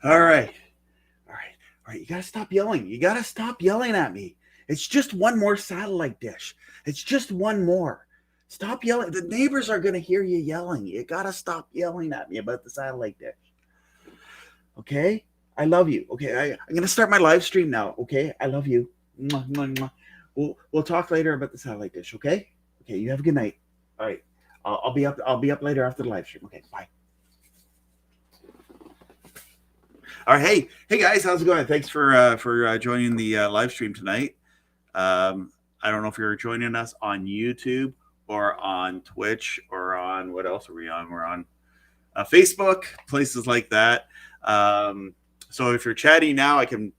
All right. You got to stop yelling. You got to stop yelling at me. It's just one more satellite dish. It's just one more. Stop yelling. The neighbors are going to hear you yelling. You got to stop yelling at me about the satellite dish. Okay? I love you. Okay? I'm going to start my live stream now. Okay? I love you. Mwah, mwah, mwah. We'll talk later about the satellite dish. Okay? Okay. You have a good night. All right. I'll be up later after the live stream. Okay. Bye. All right, hey guys, how's it going? Thanks for joining the live stream tonight. I don't know if you're joining us on YouTube or on Twitch or on what else are we on? We're on Facebook, places like that. So if you're chatting now, I can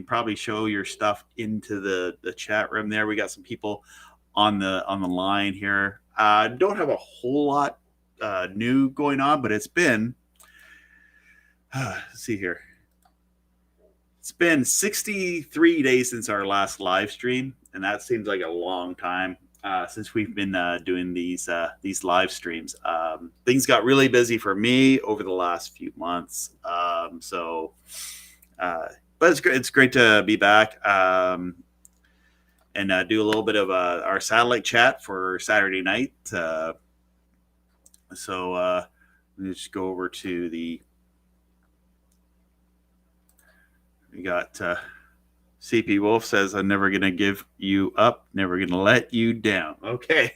probably show your stuff into the chat room there. We got some people on the line here. Don't have a whole lot new going on, but it's been. Let's see here. It's been 63 days since our last live stream, and that seems like a long time since we've been doing these live streams. Things got really busy for me over the last few months. But it's great to be back and do a little bit of our satellite chat for Saturday night. Let me just go over to the. We got CP Wolf says, I'm never going to give you up, never going to let you down. Okay.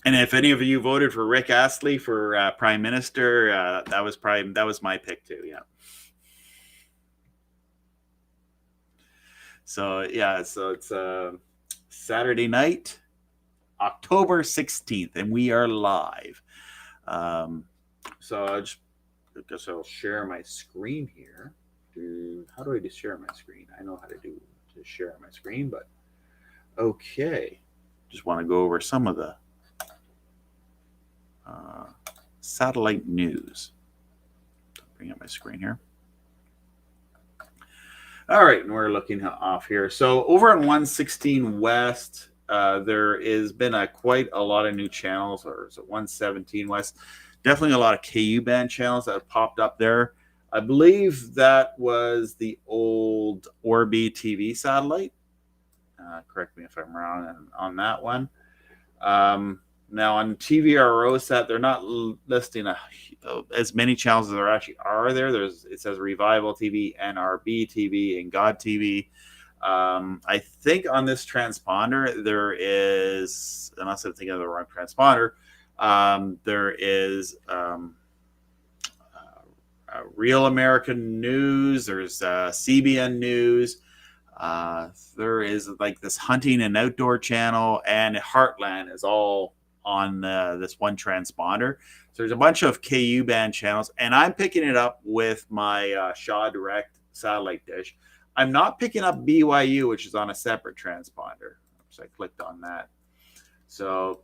And if any of you voted for Rick Astley for Prime Minister, that was my pick too. Yeah. So it's Saturday night, October 16th, and we are live. So I guess I'll share my screen here. How do I just share my screen? I know how to share my screen, but okay. Just want to go over some of the satellite news. Bring up my screen here. All right, and we're looking off here. So over on 116 West, there has been quite a lot of new channels, or is it 117 West? Definitely a lot of KU band channels that have popped up there. I believe that was the old Orbi TV satellite. Correct me if I'm wrong on that one. Now on TVROSat, they're not listing as many channels as there actually are there. It says Revival TV, NRB TV, and God TV. I think on this transponder there is, unless I'm thinking of the wrong transponder, there is Real American News. There's CBN News. There is like this hunting and outdoor channel, and Heartland is all on this one transponder. So there's a bunch of KU band channels, and I'm picking it up with my Shaw Direct satellite dish. I'm not picking up BYU, which is on a separate transponder. So I clicked on that. So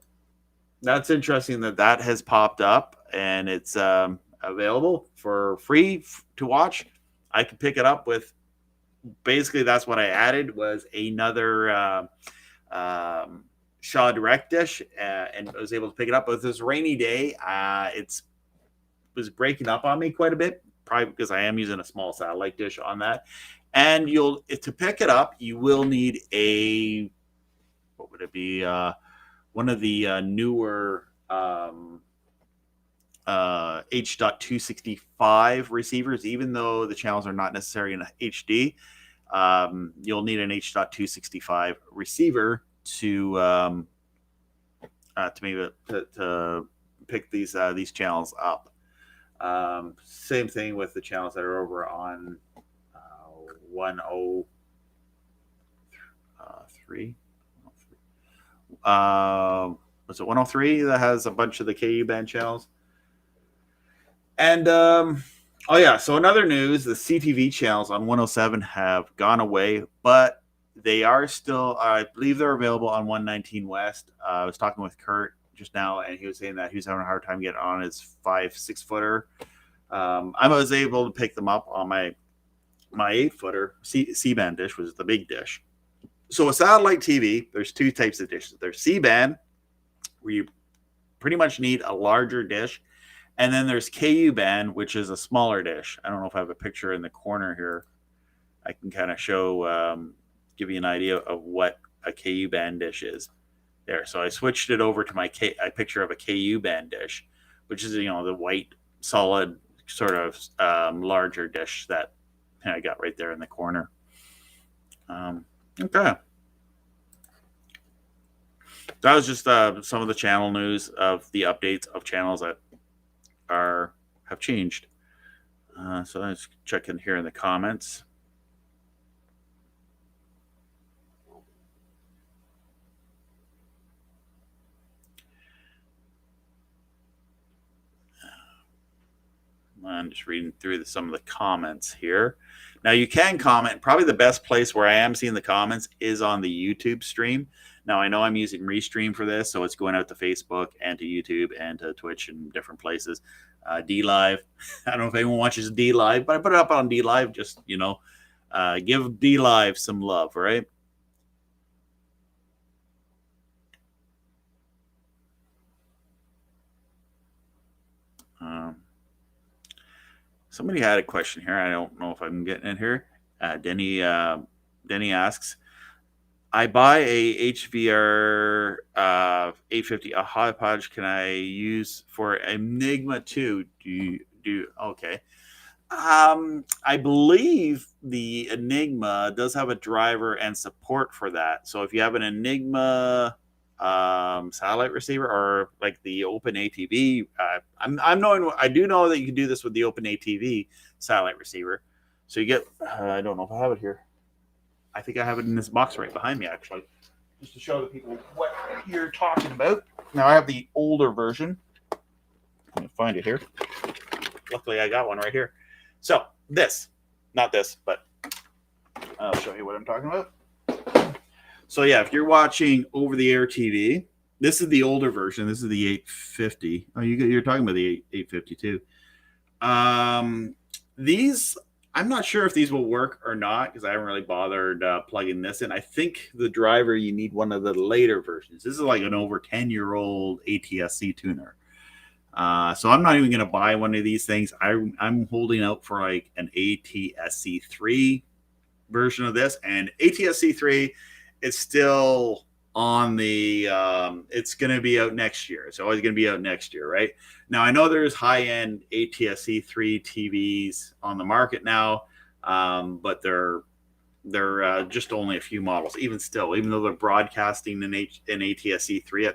that's interesting that has popped up, and it's available for free to watch. I could pick it up with, basically that's what I added, was another Shaw Direct dish, and I was able to pick it up. But with this rainy day, it was breaking up on me quite a bit, probably because I am using a small satellite dish on that. And to pick it up, you will need what would it be? One of the newer H.265 receivers, even though the channels are not necessarily in HD. you'll need an H.265 receiver to maybe to pick these channels up. Same thing with the channels that are over on 103. Was it 103 that has a bunch of the KU band channels? And oh yeah, so another news: the CTV channels on 107 have gone away, but they are still. I believe they're available on 119 West. I was talking with Kurt just now, and he was saying that he was having a hard time getting on his 5-6 footer. I was able to pick them up on my 8 footer C band dish, which is the big dish. So a satellite TV, there's two types of dishes. There's C band, where you pretty much need a larger dish. And then there's KU band, which is a smaller dish. I don't know if I have a picture in the corner here. I can kind of show, give you an idea of what a KU band dish is. There. So I switched it over to a picture of a KU band dish, which is, the white, solid, sort of larger dish that I got right there in the corner. Okay. That was just some of the channel news of the updates of channels that have changed. So let's check in here in the comments. I'm just reading through some of the comments here. Now you can comment. Probably the best place where I am seeing the comments is on the YouTube stream. Now I know I'm using Restream for this, so it's going out to Facebook and to YouTube and to Twitch and different places. D Live. I don't know if anyone watches D Live, but I put it up on D Live. Just give D Live some love, right? Somebody had a question here. I don't know if I'm getting it here. Denny asks, I buy a HVR 850, a hodgepodge can I use for Enigma 2? Okay. I believe the Enigma does have a driver and support for that. So if you have an Enigma satellite receiver or like the Open ATV, I do know that you can do this with the Open ATV satellite receiver. So you get, I don't know if I have it here. I think I have it in this box right behind me, actually, just to show the people what you're talking about. Now I have the older version. Let me find it here. Luckily, I got one right here. So not this, but I'll show you what I'm talking about. So yeah, if you're watching over-the-air TV, this is the older version. This is the 850. Oh, you're talking about the 852. These, I'm not sure if these will work or not because I haven't really bothered plugging this in. I think the driver, you need one of the later versions. This is like an over 10-year-old ATSC tuner. So I'm not even going to buy one of these things. I'm holding out for like an ATSC3 version of this. And ATSC3 is still on the, it's going to be out next year. It's always going to be out next year, right? Now, I know there's high-end ATSC3 TVs on the market now, but they're just only a few models. Even though they're broadcasting in ATSC3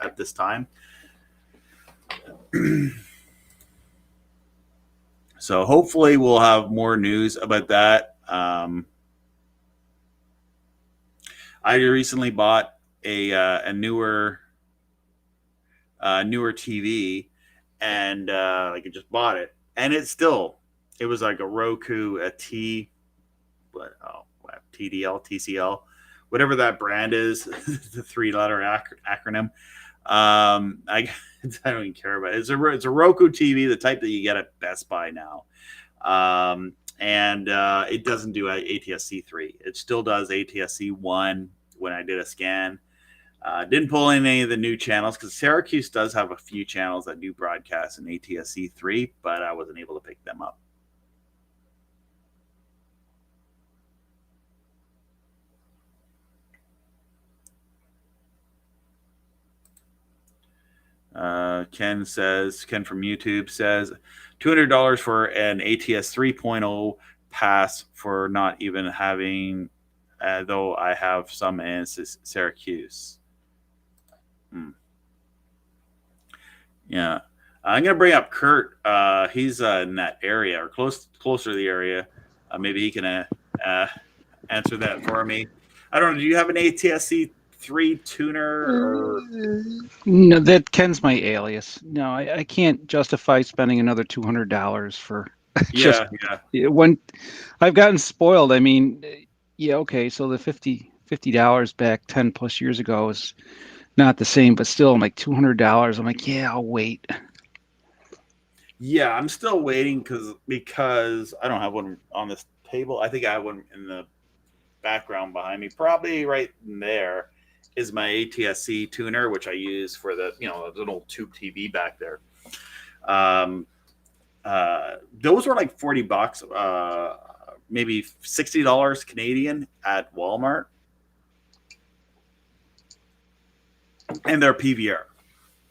at this time. So hopefully we'll have more news about that. I recently bought a newer TV, and I just bought it, and it was like a Roku, TDL, TCL, whatever that brand is, the 3-letter acronym. I don't even care about it. It's a Roku TV, the type that you get at Best Buy now. And it doesn't do ATSC3. It still does ATSC1 when I did a scan. Didn't pull in any of the new channels because Syracuse does have a few channels that do broadcast in ATSC3, but I wasn't able to pick them up. Ken from YouTube says $200 for an ATS 3.0 pass for not even having, though I have some in Syracuse. Yeah. I'm going to bring up Kurt. He's in that area or closer to the area. Maybe he can answer that for me. I don't know. Do you have an ATSC 3 tuner? Or No, that Ken's my alias. No, I can't justify spending another $200 for just when I've gotten spoiled. I mean, yeah, okay, so the $50 back 10 plus years ago is not the same, but still, I'm like $200. I'm like, yeah, I'll wait. Yeah, I'm still waiting because I don't have one on this table. I think I have one in the background behind me. Probably right there is my ATSC tuner, which I use for the little tube TV back there. Those were like $40, maybe $60 Canadian at Walmart, and they're PVR.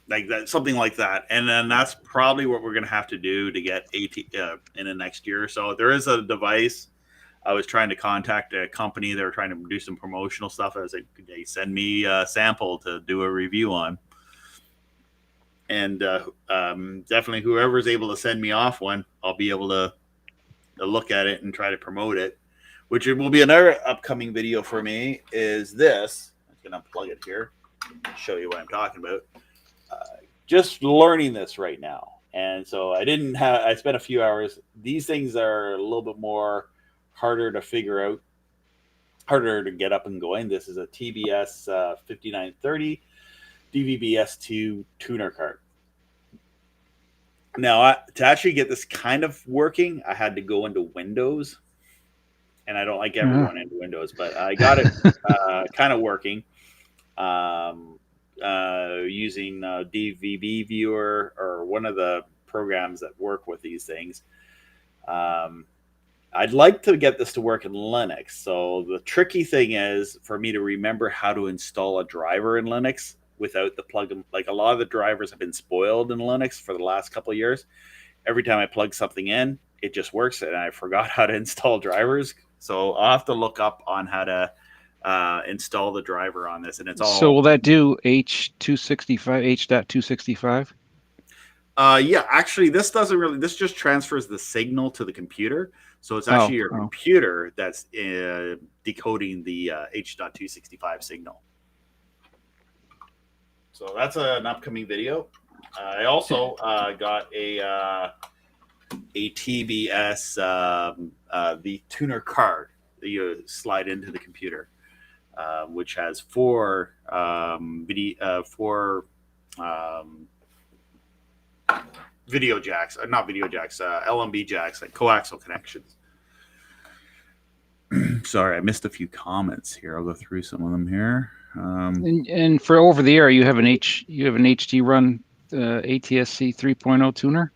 Like that, something like that, and then that's probably what we're going to have to do to get in the next year. So there is a device. I was trying to contact a company. They were trying to do some promotional stuff. I was like, they send me a sample to do a review on, and definitely whoever's able to send me off one, I'll be able to look at it and try to promote it. Which will be another upcoming video for me. Is this? I'm going to plug it here, show you what I'm talking about. Just learning this right now, and so I spent a few hours. These things are a little bit more harder to figure out, harder to get up and going. This is a TBS 5930 DVB-S2 tuner card. Now, to actually get this kind of working, I had to go into Windows, and I don't like everyone into Windows, but I got it kind of working. Using DVB viewer or one of the programs that work with these things. I'd like to get this to work in Linux. So the tricky thing is for me to remember how to install a driver in Linux without the plug-in. Like a lot of the drivers have been spoiled in Linux for the last couple of years. Every time I plug something in, it just works, and I forgot how to install drivers. So I'll have to look up on how to install the driver on this, and it's all. So will that do H265, H.265? Yeah, actually, this doesn't really. This just transfers the signal to the computer, so it's actually your computer that's decoding the H.265 signal. So that's an upcoming video. I also got a TBS the tuner card that you slide into the computer. Which has four video jacks, not video jacks, LNB jacks, like coaxial connections. Sorry, I missed a few comments here. I'll go through some of them here. And for over the air, you have an HD run ATSC 3.0 tuner?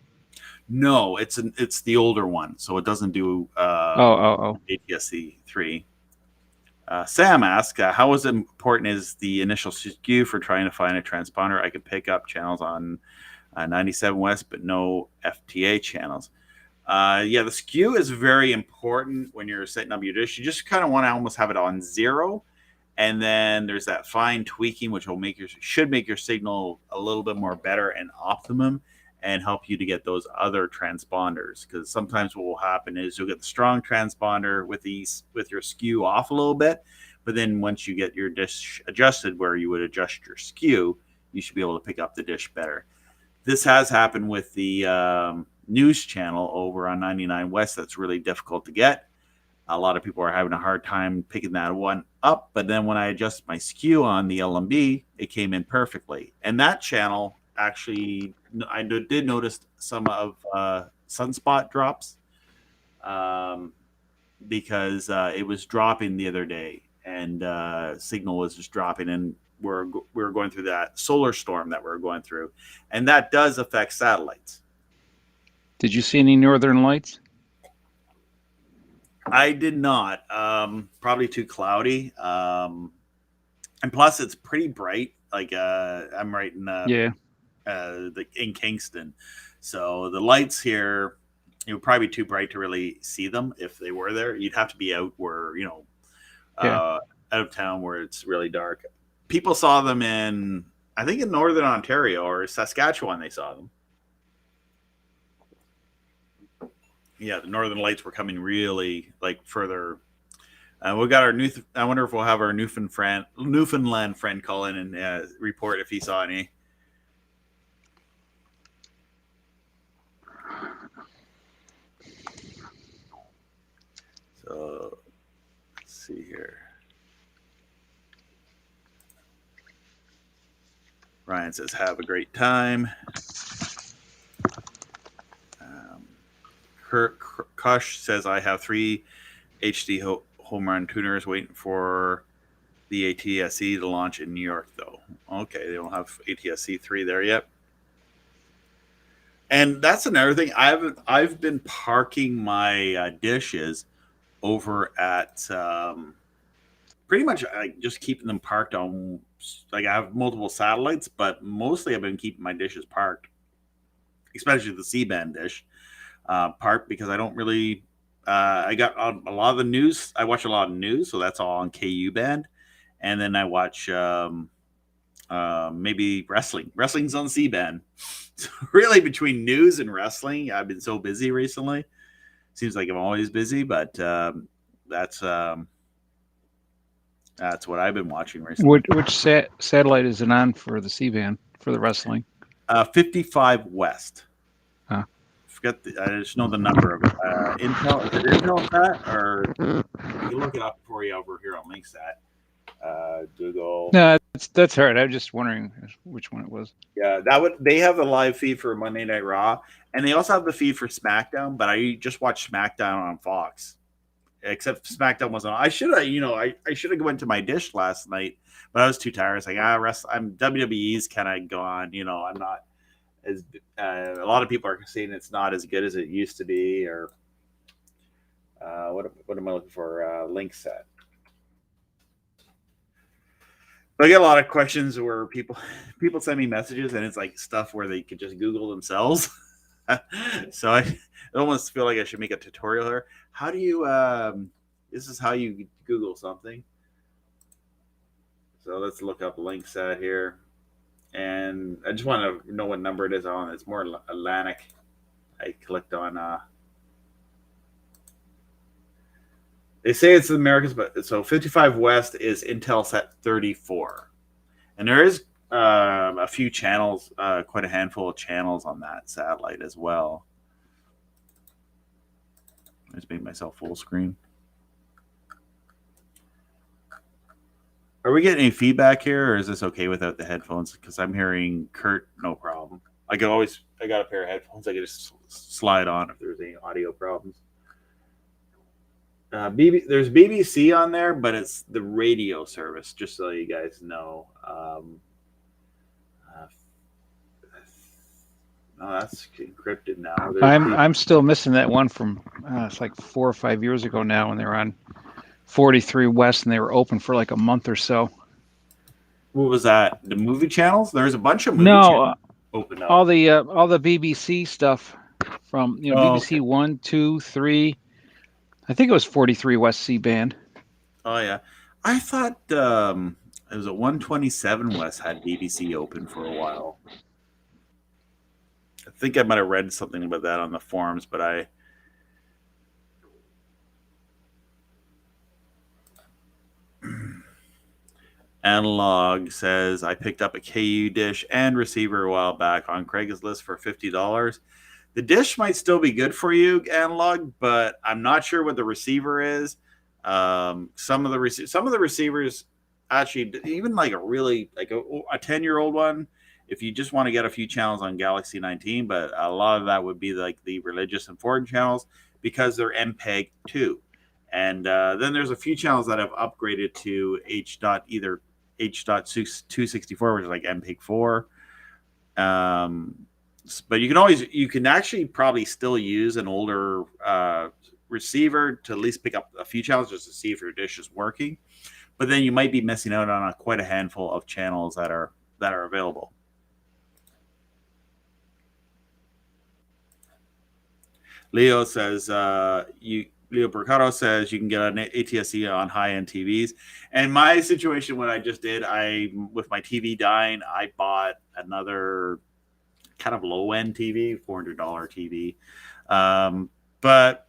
No, it's the older one, so it doesn't do ATSC 3. Sam asks, how important is the initial SKU for trying to find a transponder? I could pick up channels on 97 West, but no FTA channels. Yeah, the SKU is very important when you're setting up your dish. You just kind of want to almost have it on 0. And then there's that fine tweaking, which should make your signal a little bit more better and optimum and help you to get those other transponders. Because sometimes what will happen is you'll get the strong transponder with your SKU off a little bit, but then once you get your dish adjusted where you would adjust your SKU, you should be able to pick up the dish better. This has happened with the news channel over on 99 West. That's really difficult to get. A lot of people are having a hard time picking that one up, but then when I adjust my SKU on the LNB, it came in perfectly. And that channel, actually, I did notice some of sunspot drops because it was dropping the other day, and signal was just dropping, and we were going through that solar storm that we were going through, and that does affect satellites. Did you see any northern lights? I did not. Probably too cloudy, and plus it's pretty bright. Like I'm right in in Kingston, so the lights here it would probably be too bright to really see them if they were there. You'd have to be out where, out of town where it's really dark. People saw them in, I think, in Northern Ontario or Saskatchewan. They saw them. Yeah, the Northern Lights were coming really further. We got our I wonder if we'll have our Newfoundland friend call in and report if he saw any. So let's see here. Ryan says, "Have a great time." Kurt Kush says, "I have 3 HD home run tuners waiting for the ATSC to launch in New York, though." Okay, they don't have ATSC 3 there yet. And that's another thing. I've been parking my dishes over at pretty much just keeping them parked on. I have multiple satellites, but mostly I've been keeping my dishes parked, especially the C-band dish parked, because I don't really. I got a lot of the news. I watch a lot of news, so that's all on KU band, and then I watch maybe wrestling. Wrestling's on C-band. So really, between news and wrestling, I've been so busy recently. Seems like I'm always busy, but that's what I've been watching recently. Which satellite is it on for the C-band for the wrestling? 55 West. Huh. I just know the number of it. Intel, is it Intelsat, or you can look it up for you over here on Linksat. Google. No, that's hard. I was just wondering which one it was. Yeah, they have a live feed for Monday Night Raw, and they also have the feed for SmackDown. But I just watched SmackDown on Fox, except SmackDown wasn't on. I should have went to my dish last night, but I was too tired. It's like WWE's kind of gone. I'm not as a lot of people are saying it's not as good as it used to be, or what am I looking for? Linksat. I get a lot of questions where people send me messages, and it's like stuff where they could just Google themselves. So I almost feel like I should make a tutorial here. How do you? This is how you Google something. So let's look up Linksat here, and I just want to know what number it is on. It's more Atlantic. I clicked on. They say it's the Americans, but so 55 West is Intelsat 34, and there is a few channels, quite a handful of channels on that satellite as well. I just made myself full screen. Are we getting any feedback here, or is this okay without the headphones? Because I'm hearing Kurt, no problem. I got a pair of headphones. I could just slide on if there's any audio problems. There's BBC on there, but it's the radio service, just so you guys know. No, that's encrypted now. I'm still missing that one from it's like 4 or 5 years ago now, when they were on 43 West and they were open for like a month or so. What was that? The movie channels? There's a bunch of movie channels open up. All the BBC stuff from BBC 1, 2, 3. I think it was 43 West C-band. Oh, yeah. I thought it was at 127 West had BBC open for a while. I think I might have read something about that on the forums, but Analog says, I picked up a KU dish and receiver a while back on Craigslist for $50. The dish might still be good for you, Analog, but I'm not sure what the receiver is. Some of the receivers, actually, even like a 10-year-old one, if you just want to get a few channels on Galaxy 19, but a lot of that would be like the religious and foreign channels, because they're MPEG 2. And then there's a few channels that have upgraded to either H.264, which is like MPEG 4. But you can actually probably still use an older receiver to at least pick up a few channels just to see if your dish is working. But then you might be missing out on quite a handful of channels that are available. Leo says Leo Mercado says you can get an ATSC on high-end TVs. And my situation, what I just did, with my TV dying, I bought another kind of low-end TV, $400 TV. But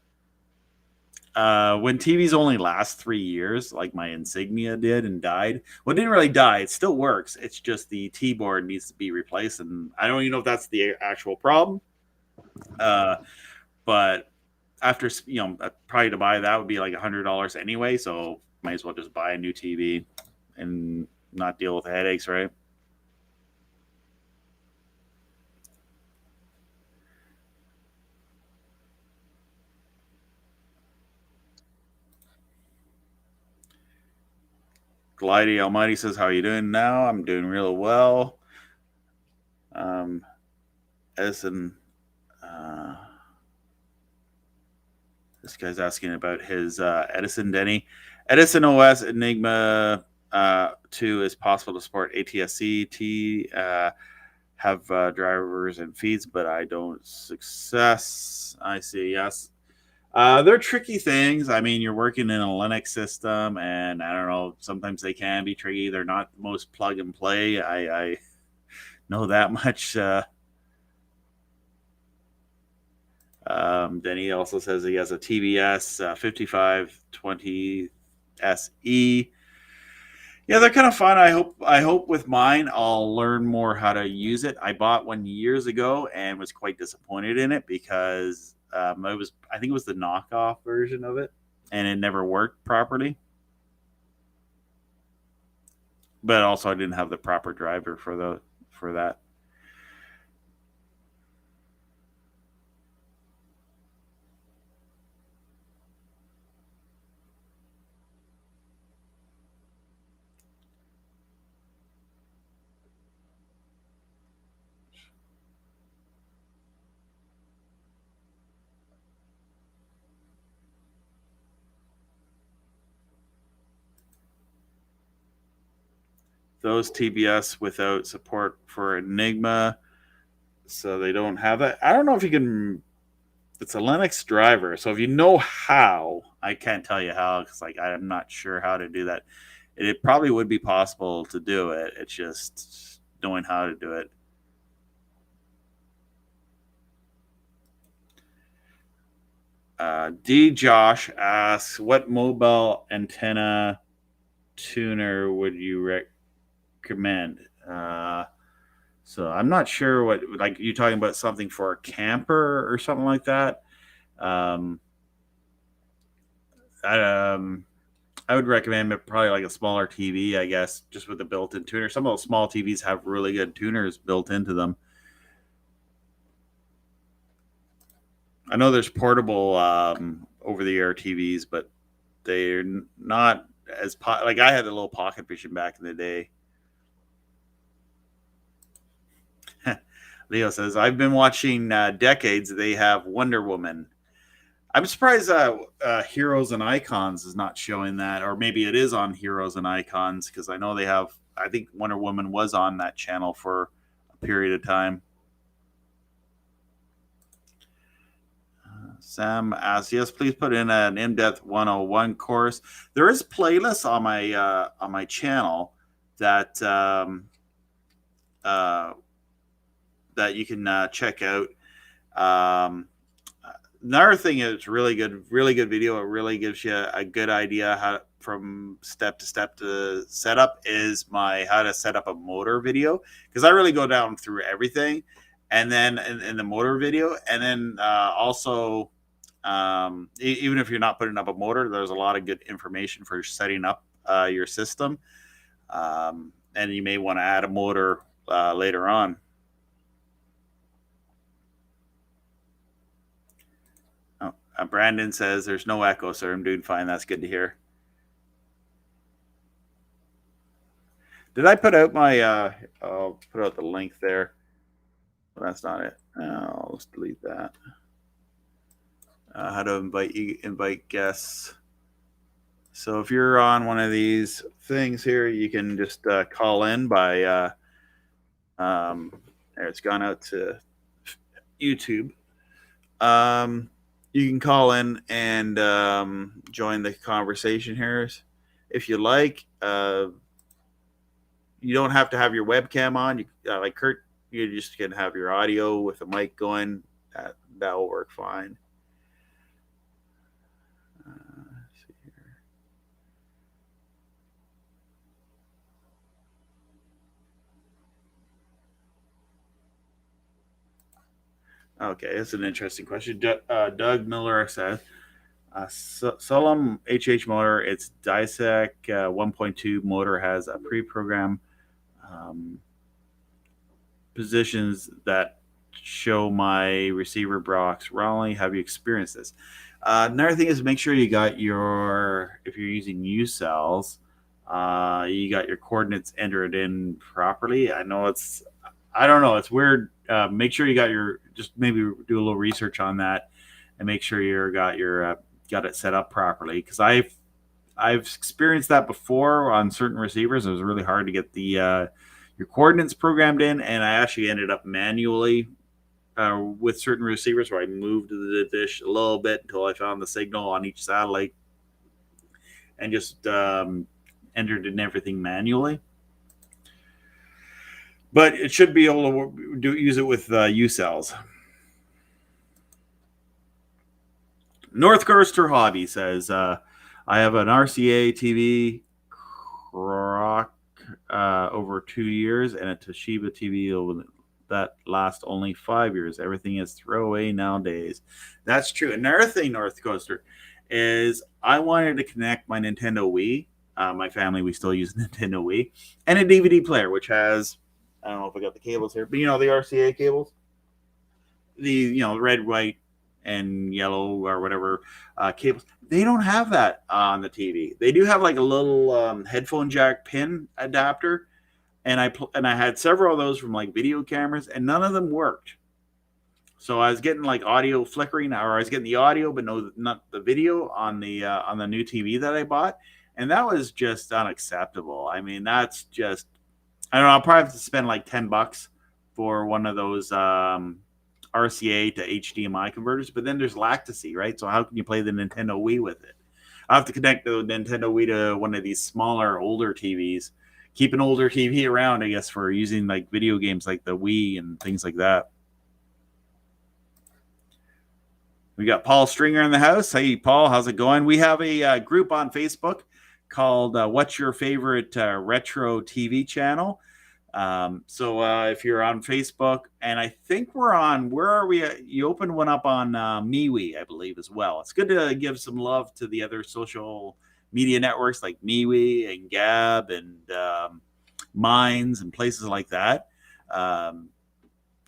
when TVs only last 3 years, like my Insignia did and died, well, it didn't really die. It still works. It's just the T-board needs to be replaced, and I don't even know if that's the actual problem. But after, probably to buy that would be like $100 anyway, so might as well just buy a new TV and not deal with the headaches, right? Glidey Almighty says, how are you doing now? I'm doing real well. Edison, this guy's asking about his Edison Denny. Edison OS Enigma 2 is possible to support ATSC T, have drivers and feeds, but I don't success. I see, yes. They're tricky things. I mean, you're working in a Linux system, and I don't know, sometimes they can be tricky. They're not the most plug and play. I know that much. Denny also says he has a TBS 5520 SE. Yeah, they're kind of fun. I hope with mine I'll learn more how to use it. I bought one years ago and was quite disappointed in it because I think it was the knockoff version of it, and it never worked properly. But also, I didn't have the proper driver for that. Those TBS without support for Enigma, so they don't have that. I don't know if you can. It's a Linux driver, so if you know how, I can't tell you how because I'm not sure how to do that. It probably would be possible to do it. It's just knowing how to do it. D. Josh asks, what mobile antenna tuner would you recommend? So I'm not sure what, like, you're talking about something for a camper or something like that. I would recommend probably like a smaller TV, I guess, just with a built-in tuner. Some of those small TVs have really good tuners built into them. I know there's portable over-the-air TVs, but they're not as like I had a little Pocket Vision back in the day. Leo says, I've been watching decades. They have Wonder Woman. I'm surprised Heroes and Icons is not showing that, or maybe it is on Heroes and Icons because I know they have. I think Wonder Woman was on that channel for a period of time. Sam asks, yes, please put in an in-depth 101 course. There is playlists on my channel that that you can check out. Another thing is really good video. It really gives you a good idea how from step to step to setup is my how to set up a motor video, because I really go down through everything, and then in the motor video, and then also even if you're not putting up a motor, there's a lot of good information for setting up your system, and you may want to add a motor later on. Brandon says there's no echo, sir. I'm doing fine. That's good to hear. Did I put out my I'll put out the link there. Well, that's not it. I'll just delete that. How to invite guests. So if you're on one of these things here, you can just call in by there, it's gone out to YouTube. you can call in and join the conversation here if you like. You don't have to have your webcam on. You like Kurt, you just can have your audio with the mic going. That will work fine. Let's see here. Okay, that's an interesting question. Doug Miller says, Solom HH motor, its DISEC 1.2 motor has a pre-program positions that show my receiver box wrongly. Have you experienced this? Another thing is make sure you got your, if you're using U cells, you got your coordinates entered in properly. I know I don't know, it's weird. Make sure you got your, just maybe do a little research on that and make sure you got it set up properly. Because I've experienced that before on certain receivers. It was really hard to get the your coordinates programmed in, and I actually ended up manually with certain receivers where I moved the dish a little bit until I found the signal on each satellite and just entered in everything manually. But it should be able to use it with U cells. North Coaster Hobby says, I have an RCA TV Croc over 2 years and a Toshiba TV that lasts only 5 years. Everything is throwaway nowadays. That's true. Another thing, North Coaster, is I wanted to connect my Nintendo Wii. My family, we still use Nintendo Wii, and a DVD player, which has, I don't know if I got the cables here, but you know the RCA cables, the red, white, and yellow or whatever cables. They don't have that on the TV. They do have like a little headphone jack pin adapter, and I had several of those from like video cameras, and none of them worked. So I was getting like audio flickering, or I was getting the audio but not the video on the new TV that I bought, and that was just unacceptable. I mean, that's just, I don't know. I'll probably have to spend like $10 for one of those RCA to HDMI converters, but then there's latency, right? So how can you play the Nintendo Wii with it? I have to connect the Nintendo Wii to one of these smaller, older TVs. Keep an older TV around, I guess, for using like video games like the Wii and things like that. We got Paul Stringer in the house. Hey, Paul, how's it going? We have a group on Facebook called What's Your Favorite Retro TV Channel? So if you're on Facebook, and I think we're on, where are we at? You opened one up on MeWe, I believe, as well. It's good to give some love to the other social media networks like MeWe and Gab and Minds and places like that.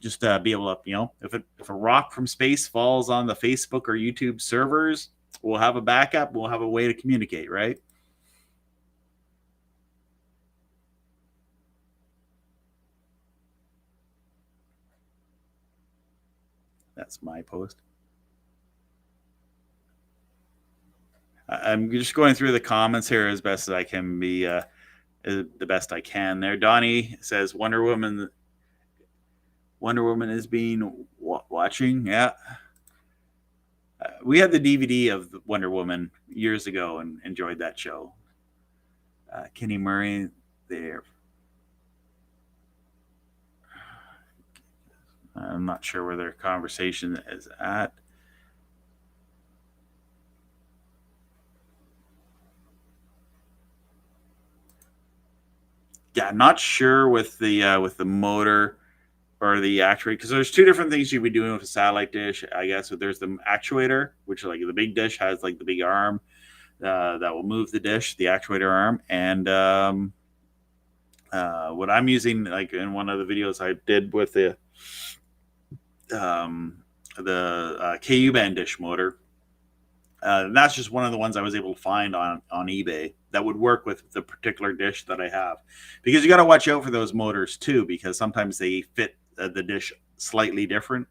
Just to be able to, if a rock from space falls on the Facebook or YouTube servers, we'll have a backup. We'll have a way to communicate, right? That's my post. I'm just going through the comments here as best as I can be, the best I can there. Donnie says Wonder Woman is being watching. Yeah. We had the DVD of Wonder Woman years ago and enjoyed that show. Kenny Murray there. I'm not sure where their conversation is at. Yeah, not sure with the motor or the actuator, because there's two different things you'd be doing with a satellite dish, I guess. So there's the actuator, which like the big dish has like the big arm that will move the dish, the actuator arm, and what I'm using, like in one of the videos I did with the KU band dish motor. That's just one of the ones I was able to find on eBay that would work with the particular dish that I have, because you got to watch out for those motors too, because sometimes they fit the dish slightly different.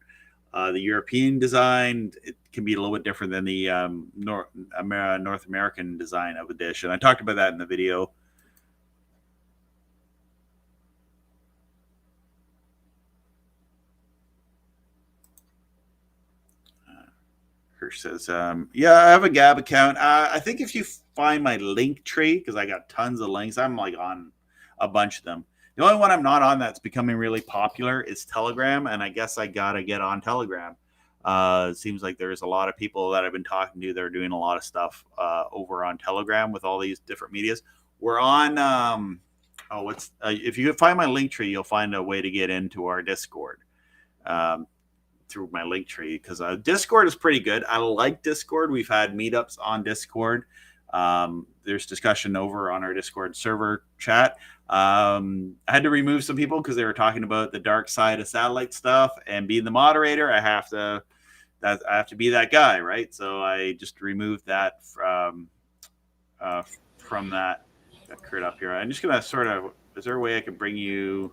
The European design, it can be a little bit different than the North American design of a dish, and I talked about that in the video. says, yeah, I have a Gab account. I think if you find my link tree, because I got tons of links, I'm like on a bunch of them. The only one I'm not on that's becoming really popular is Telegram, and I guess I gotta get on Telegram. It seems like there's a lot of people that I've been talking to that are doing a lot of stuff over on Telegram with all these different medias. We're on if you find my link tree, you'll find a way to get into our Discord through my link tree, because Discord is pretty good. I like Discord. We've had meetups on Discord. There's discussion over on our Discord server chat. I had to remove some people because they were talking about the dark side of satellite stuff, and being the moderator, I have to be that guy, right? So I just removed that from that. Got Kurt up here. I'm just gonna sort of. Is there a way I can bring me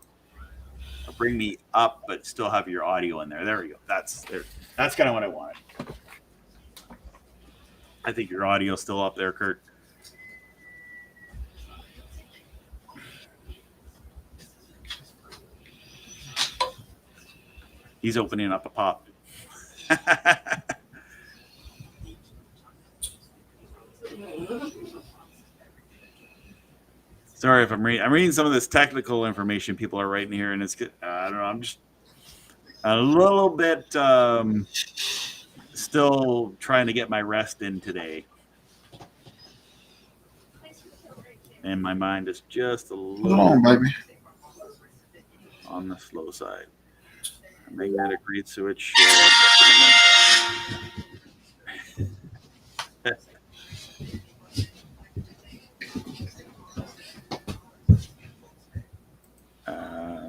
up, but still have your audio in there? There we go. That's kind of what I wanted. I think your audio's still up there, Kurt. He's opening up a pop. Sorry if I'm reading some of this technical information people are writing here, and it's I don't know. I'm just a little bit still trying to get my rest in today, and my mind is just a little on the slow side. Magnetic read switch.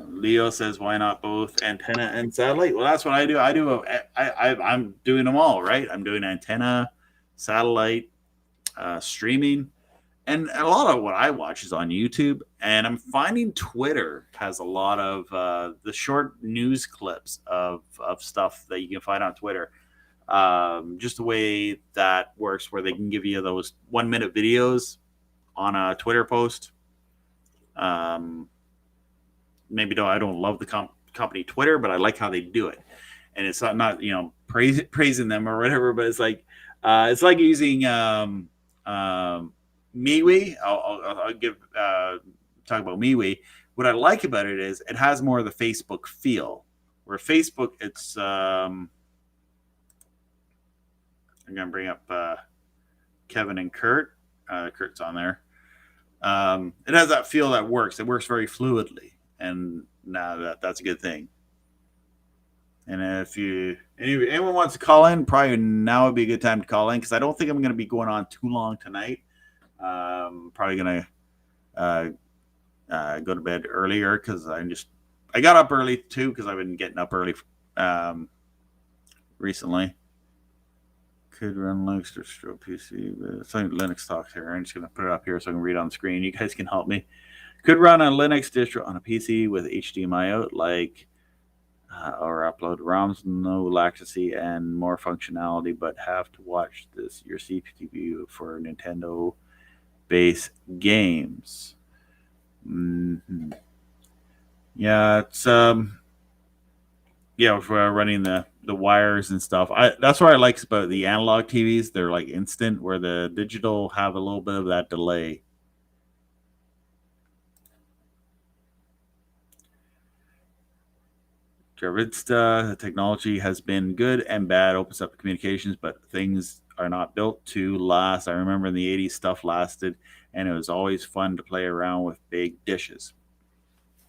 Leo says, "Why not both antenna and satellite?" Well, that's what I do. I'm doing them all, right? I'm doing antenna, satellite, streaming, and a lot of what I watch is on YouTube. And I'm finding Twitter has a lot of the short news clips of stuff that you can find on Twitter. Just the way that works, where they can give you those 1-minute videos on a Twitter post. Maybe I don't love the company Twitter, but I like how they do it. And it's not praising them or whatever, but it's like using MeWe. I'll talk about MeWe. What I like about it is it has more of the Facebook feel. Where Facebook, it's I'm gonna bring up Kevin and Kurt. Kurt's on there. It has that feel that works. It works very fluidly. And now that's a good thing. And if anyone wants to call in, probably now would be a good time to call in, because I don't think I'm going to be going on too long tonight. Probably going to go to bed earlier, because I got up early too, because I've been getting up early recently. Could run Linux or Stroke PC. It's like Linux talks here. I'm just going to put it up here so I can read on the screen. You guys can help me. Could run a Linux distro on a PC with HDMI out, or upload ROMs, no latency and more functionality, but have to watch your CPU for Nintendo-based games. Mm-hmm. Yeah, it's if we're running the wires and stuff. That's what I like about the analog TVs. They're like instant, where the digital have a little bit of that delay. The technology has been good and bad, opens up the communications, but things are not built to last. I remember in the 80s stuff lasted, and it was always fun to play around with big dishes.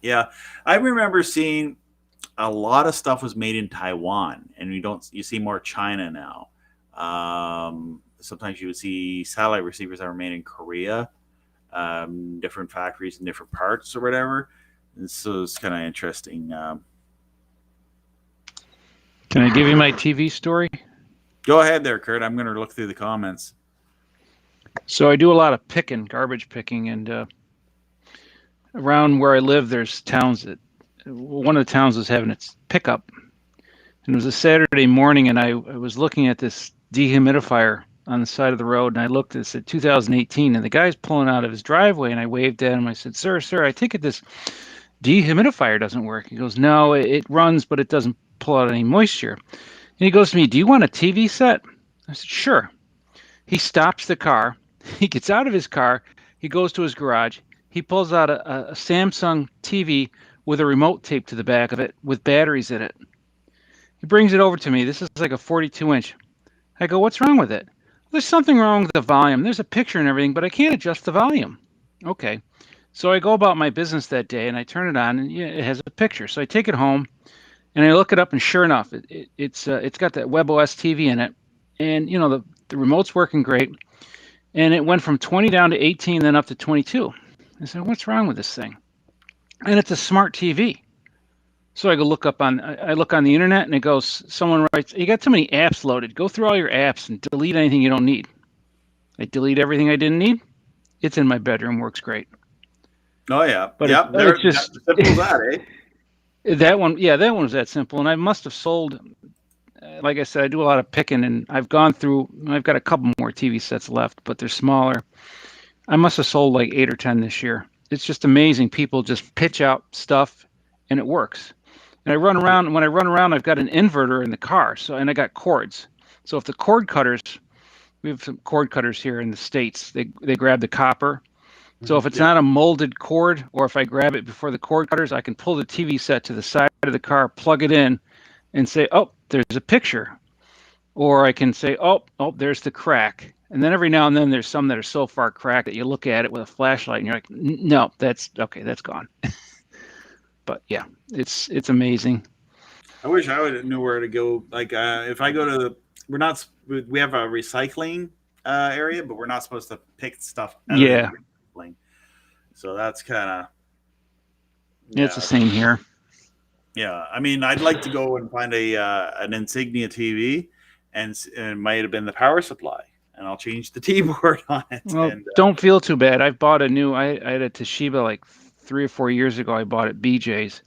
Yeah, I remember seeing a lot of stuff was made in Taiwan, and you see more China now. Sometimes you would see satellite receivers that were made in Korea, different factories and different parts or whatever. And so it's kind of interesting. Can I give you my TV story? Go ahead there, Kurt. I'm going to look through the comments. So I do a lot of garbage picking, and around where I live, there's towns one of the towns was having its pickup. And it was a Saturday morning, and I was looking at this dehumidifier on the side of the road, and I looked, it said 2018, and the guy's pulling out of his driveway, and I waved at him. I said, sir, I take it this dehumidifier doesn't work. He goes, no, it runs, but it doesn't pull out any moisture. And he goes to me, do you want a TV set? I said, sure. He stops the car. He gets out of his car. He goes to his garage. He pulls out a Samsung TV with a remote taped to the back of it with batteries in it. He brings it over to me. This is like a 42-inch. I go, what's wrong with it? There's something wrong with the volume. There's a picture and everything, but I can't adjust the volume. Okay. So I go about my business that day and I turn it on and yeah, it has a picture. So I take it home and I look it up and sure enough, it's got that WebOS TV in it. And, you know, the remote's working great. And it went from 20 down to 18, then up to 22. I said, what's wrong with this thing? And it's a smart TV. So I go I look on the internet and it goes, someone writes, you got too many apps loaded. Go through all your apps and delete anything you don't need. I delete everything I didn't need. It's in my bedroom, works great. Oh yeah. But yep. it's just simple as that, eh? That one was that simple. And I must have sold, like I said, I do a lot of picking and I've got a couple more TV sets left, but they're smaller. I must have sold like 8 or 10 this year. It's just amazing. People just pitch out stuff and it works. And I run around, and when I run around, I've got an inverter in the car. And I got cords. So if the cord cutters, we have some cord cutters here in the States, they grab the copper. So if it's not a molded cord, or if I grab it before the cord cutters, I can pull the TV set to the side of the car, plug it in, and say, oh, there's a picture. Or I can say, oh, there's the crack. And then every now and then there's some that are so far cracked that you look at it with a flashlight and you're like, no, that's gone. But yeah, it's amazing. I wish I would knew where to go. Like if I go to, we have a recycling area, but we're not supposed to pick stuff out of the recycling. So that's kind of. Yeah, it's the same here. Yeah, I mean, I'd like to go and find an Insignia TV, and it might have been the power supply, and I'll change the keyboard on it. Well, don't feel too bad. I've bought I had a Toshiba like 3 or 4 years ago. I bought it BJ's.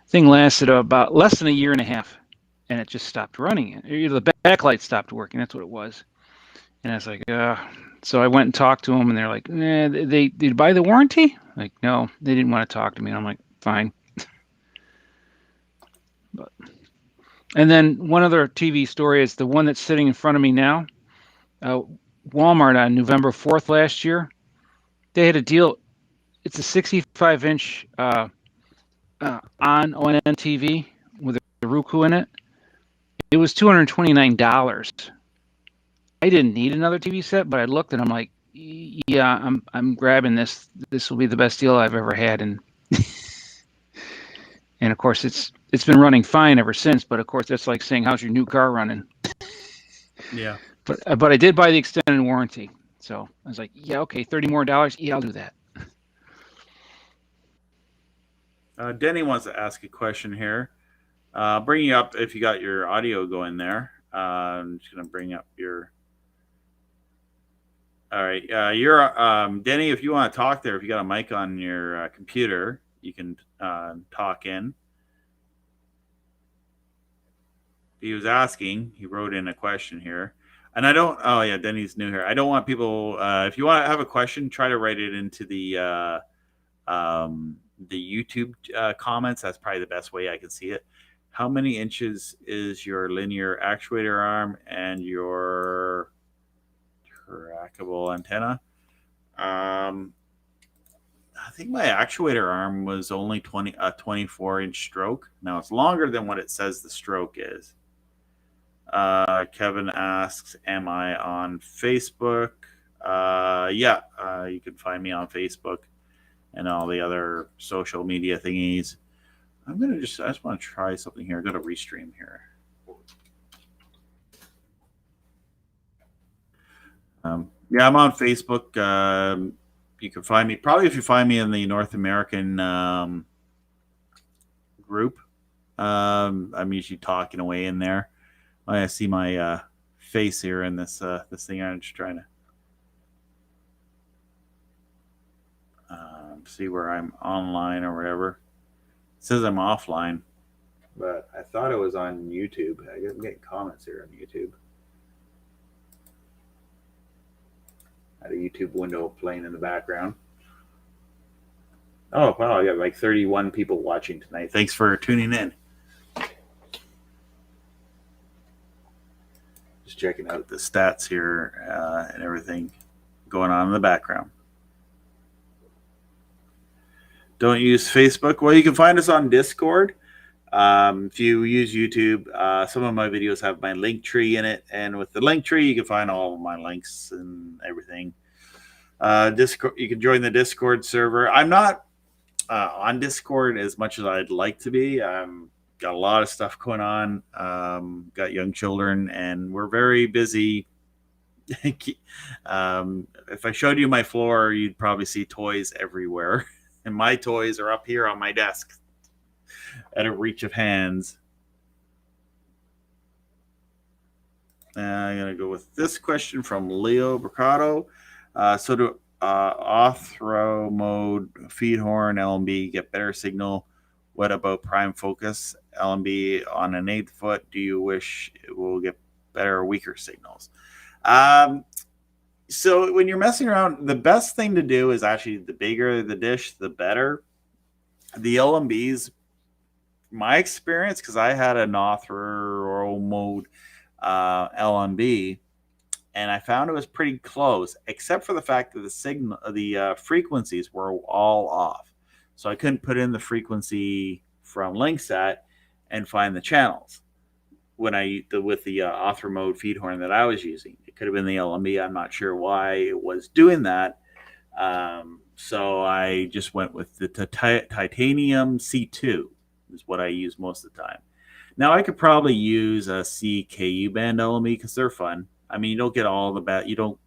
Thing lasted about less than a year and a half, and it just stopped running. The backlight stopped working. That's what it was. And I was like, so I went and talked to them, and they're like, they did you buy the warranty? Like, no, they didn't want to talk to me. And I'm like, fine. And then one other TV story is the one that's sitting in front of me now. Walmart on November 4th last year, they had a deal. It's a 65-inch on ONN TV with a Roku in it. It was $229. I didn't need another TV set, but I looked and I'm like, yeah, I'm grabbing this. This will be the best deal I've ever had. And and of course it's been running fine ever since. But of course that's like saying, how's your new car running? Yeah. But I did buy the extended warranty. So I was like, yeah, okay, $30 more. Yeah, I'll do that. Denny wants to ask a question here. Bring you up if you got your audio going there. I'm just going to bring up your. All right. You're Denny. If you want to talk there, if you got a mic on your computer, you can talk in. He was asking. He wrote in a question here, and I don't. Oh yeah, Denny's new here. I don't want people. If you want to have a question, try to write it into the YouTube comments. That's probably the best way I can see it. How many inches is your linear actuator arm and your trackable antenna? I think my actuator arm was only 24-inch stroke. Now it's longer than what it says the stroke is. Kevin asks, am I on Facebook? Yeah, you can find me on Facebook and all the other social media thingies. I just want to try something here. Go to restream here. Yeah, I'm on Facebook. You can find me probably if you find me in the North American group. I'm usually talking away in there. I see my face here in this thing. I'm just trying to see where I'm online or whatever. It says I'm offline, but I thought it was on YouTube. I'm getting comments here on YouTube. I had a YouTube window playing in the background. Oh, wow. I got like 31 people watching tonight. Thanks for tuning in. Just Just checking out the stats here and everything going on in the background. Don't use Facebook. Well, you can find us on Discord. If you use YouTube, some of my videos have my link tree in it, and with the link tree, you can find all of my links and everything. Discord, you can join the Discord server. I'm not on Discord as much as I'd like to be. Got a lot of stuff going on. Got young children, and we're very busy. If I showed you my floor, you'd probably see toys everywhere. And my toys are up here on my desk at a reach of hands. I'm going to go with this question from Leo Bricado. So do Authro mode, feed horn, LNB get better signal? What about prime focus, LNB on an 8-foot? Do you wish it will get better or weaker signals? So when you're messing around, the best thing to do is actually the bigger the dish, the better. The LNBs, my experience, because I had an Author mode LNB, and I found it was pretty close, except for the fact that the frequencies were all off. So I couldn't put in the frequency from Linksat and find the channels with the Author mode feed horn that I was using. It could have been the LNB. I'm not sure why it was doing that. So I just went with the titanium C2 is what I use most of the time. Now I could probably use a CKU band LNB because they're fun. I mean, you don't get all the best. You don't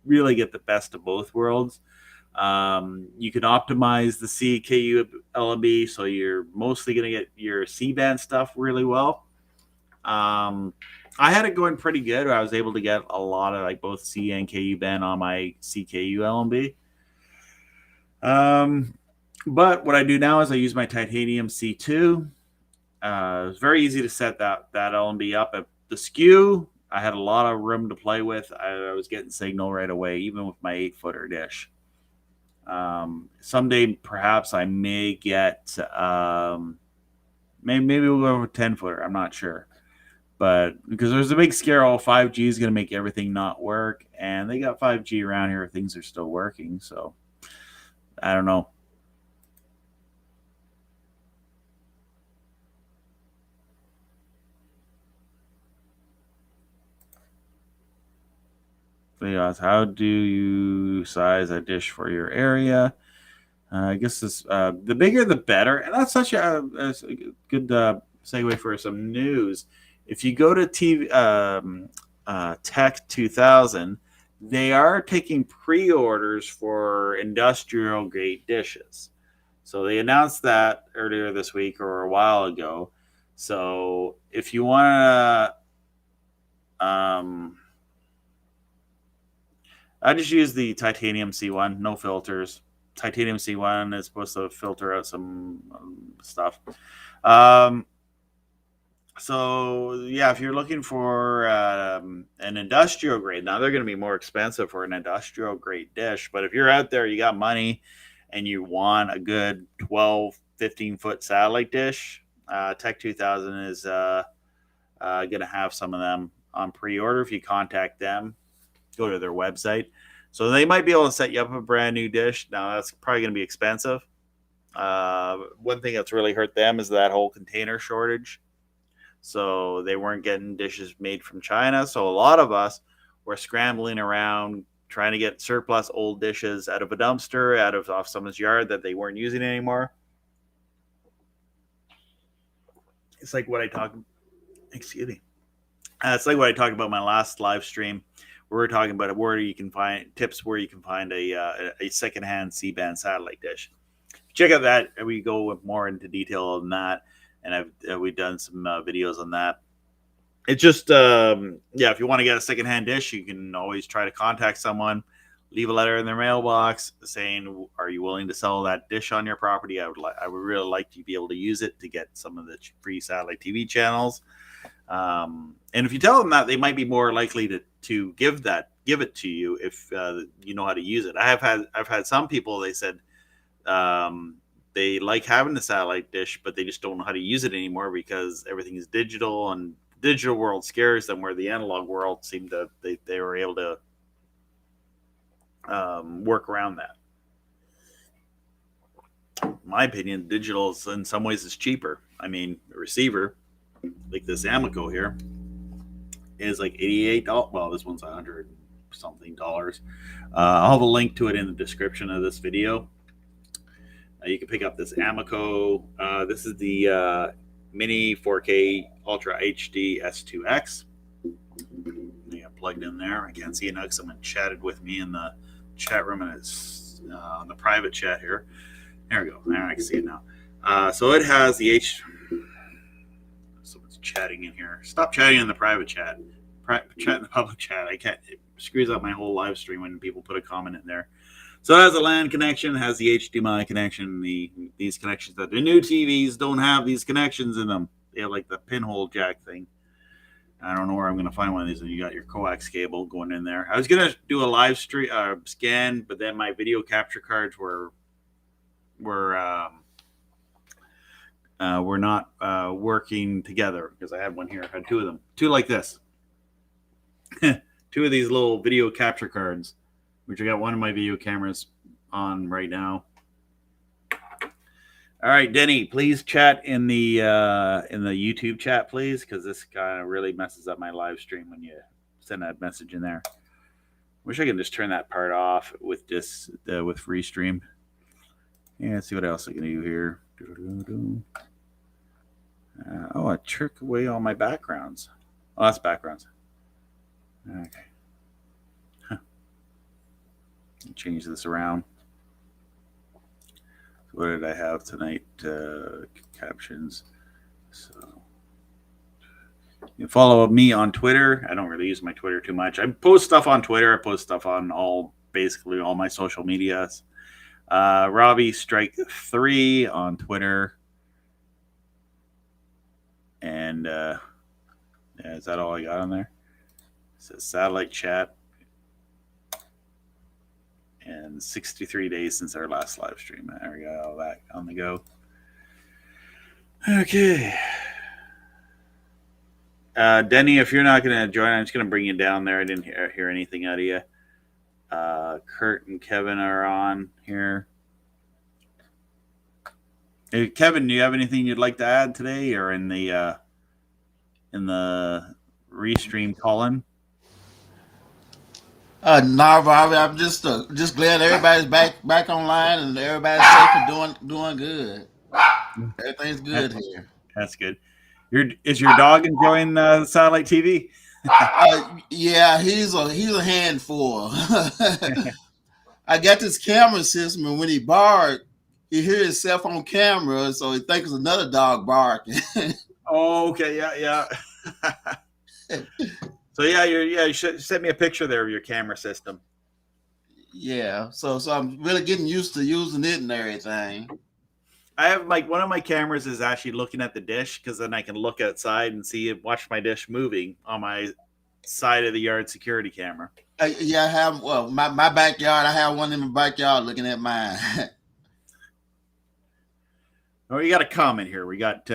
really get the best of both worlds. You can optimize the CKU LNB, so you're mostly going to get your C-band stuff really well. I had it going pretty good. I was able to get a lot of like both C and KU band on my CKU LNB. But what I do now is I use my titanium C2. It's very easy to set that LNB up at the skew. I had a lot of room to play with. I was getting signal right away, even with my 8-footer dish. Someday, perhaps I may get, maybe we'll go with 10-footer. I'm not sure. But because there's a big scare, 5G is going to make everything not work. And they got 5G around here. Things are still working. So I don't know. How do you size a dish for your area? I guess this, the bigger the better, and that's such a good segue for some news. If you go to Tech 2000, they are taking pre-orders for industrial grade dishes. So they announced that earlier this week or a while ago. So if you want to, I just use the titanium C1, no filters. Titanium C1 is supposed to filter out some stuff. So yeah, if you're looking for an industrial grade, now they're going to be more expensive for an industrial grade dish. But if you're out there, you got money, and you want a good 12, 15-foot satellite dish, Tech 2000 is going to have some of them on pre-order. If you contact them, go to their website. So they might be able to set you up a brand new dish. Now that's probably going to be expensive. One thing that's really hurt them is that whole container shortage. So they weren't getting dishes made from China. So a lot of us were scrambling around trying to get surplus old dishes out of a dumpster, off someone's yard that they weren't using anymore. It's like what I talked. Excuse me. It's like what I talked about in my last live stream. We're talking about where you can find a secondhand C-band satellite dish. Check out that, and we go more into detail on that, and we've done some videos on that. It's just if you want to get a secondhand dish, you can always try to contact someone, leave a letter in their mailbox saying, "Are you willing to sell that dish on your property? I would really like to be able to use it to get some of the free satellite TV channels." And if you tell them that, they might be more likely to give it to you if you know how to use it. I've had some people, they said they like having the satellite dish, but they just don't know how to use it anymore because everything is digital and digital world scares them, where the analog world seemed to they were able to work around that. In my opinion, digital is, in some ways, is cheaper. I mean, the receiver, like this Amiko here, is like $88. Well, this one's $100 something. I'll have a link to it in the description of this video. You can pick up this Amiko. This is the Mini 4K Ultra HD S2X. I got plugged in there. I can't see it now because someone chatted with me in the chat room, and it's on the private chat here. There we go. There, I can see it now. So it has the Someone's chatting in here. Stop chatting in the private chat. Chat in the public chat. I can't. It screws up my whole live stream when people put a comment in there. So it has a LAN connection, has the HDMI connection, these connections that the new TVs don't have these connections in them. They have like the pinhole jack thing. I don't know where I'm going to find one of these. And you got your coax cable going in there. I was going to do a live stream scan, but then my video capture cards were not working together, because I had one here. I had two of them, two like this. Two of these little video capture cards, which I got one of my video cameras on right now. All right, Denny, please chat in the YouTube chat, please, because this kind of really messes up my live stream when you send that message in there. Wish I could just turn that part off with this with restream. Yeah, let's see what else I can do here. Oh, I took away all my backgrounds. Oh, that's backgrounds. Okay. Huh. Change this around. What did I have tonight? Captions. So you can follow me on Twitter. I don't really use my Twitter too much. I post stuff on Twitter. I post stuff on basically all my social medias. Robbie Strike 3 on Twitter. And yeah, is that all I got on there? It says satellite chat. And 63 days since our last live stream. There we go, all that on the go. Okay. Denny, if you're not going to join, I'm just going to bring you down there. I didn't hear anything out of you. Kurt and Kevin are on here. Hey, Kevin, do you have anything you'd like to add today, or in the restream call-in? No, Robbie, I'm just glad everybody's back online and everybody's safe and doing good. Everything's good here. That's good. Is your dog enjoying satellite TV? Yeah, he's a handful. I got this camera system, and when he barks, he hears himself on camera, so he thinks it's another dog barking. Oh, okay, yeah. So you should send me a picture there of your camera system. Yeah, so I'm really getting used to using it and everything. I have one of my cameras is actually looking at the dish, because then I can look outside and watch my dish moving on my side of the yard security camera. Yeah, I have. Well, my backyard. I have one in my backyard looking at mine. Oh, you got a comment here. We got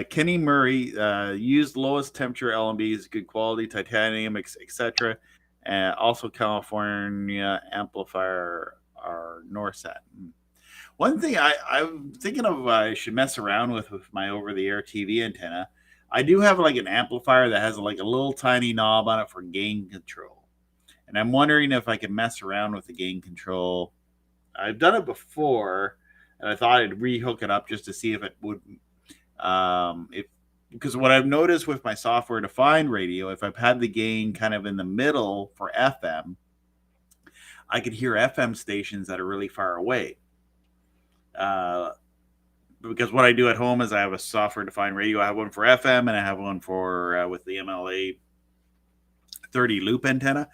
Kenny Murray, used lowest temperature LNBs, good quality, titanium, etc. Also California amplifier or Norsat. One thing I'm thinking of, I should mess around with my over-the-air TV antenna. I do have like an amplifier that has like a little tiny knob on it for gain control. And I'm wondering if I can mess around with the gain control. I've done it before, and I thought I'd re-hook it up just to see if it would, because what I've noticed with my software-defined radio, if I've had the gain kind of in the middle for FM, I could hear FM stations that are really far away. Because what I do at home is I have a software-defined radio. I have one for FM, and I have one for with the MLA 30 loop antenna,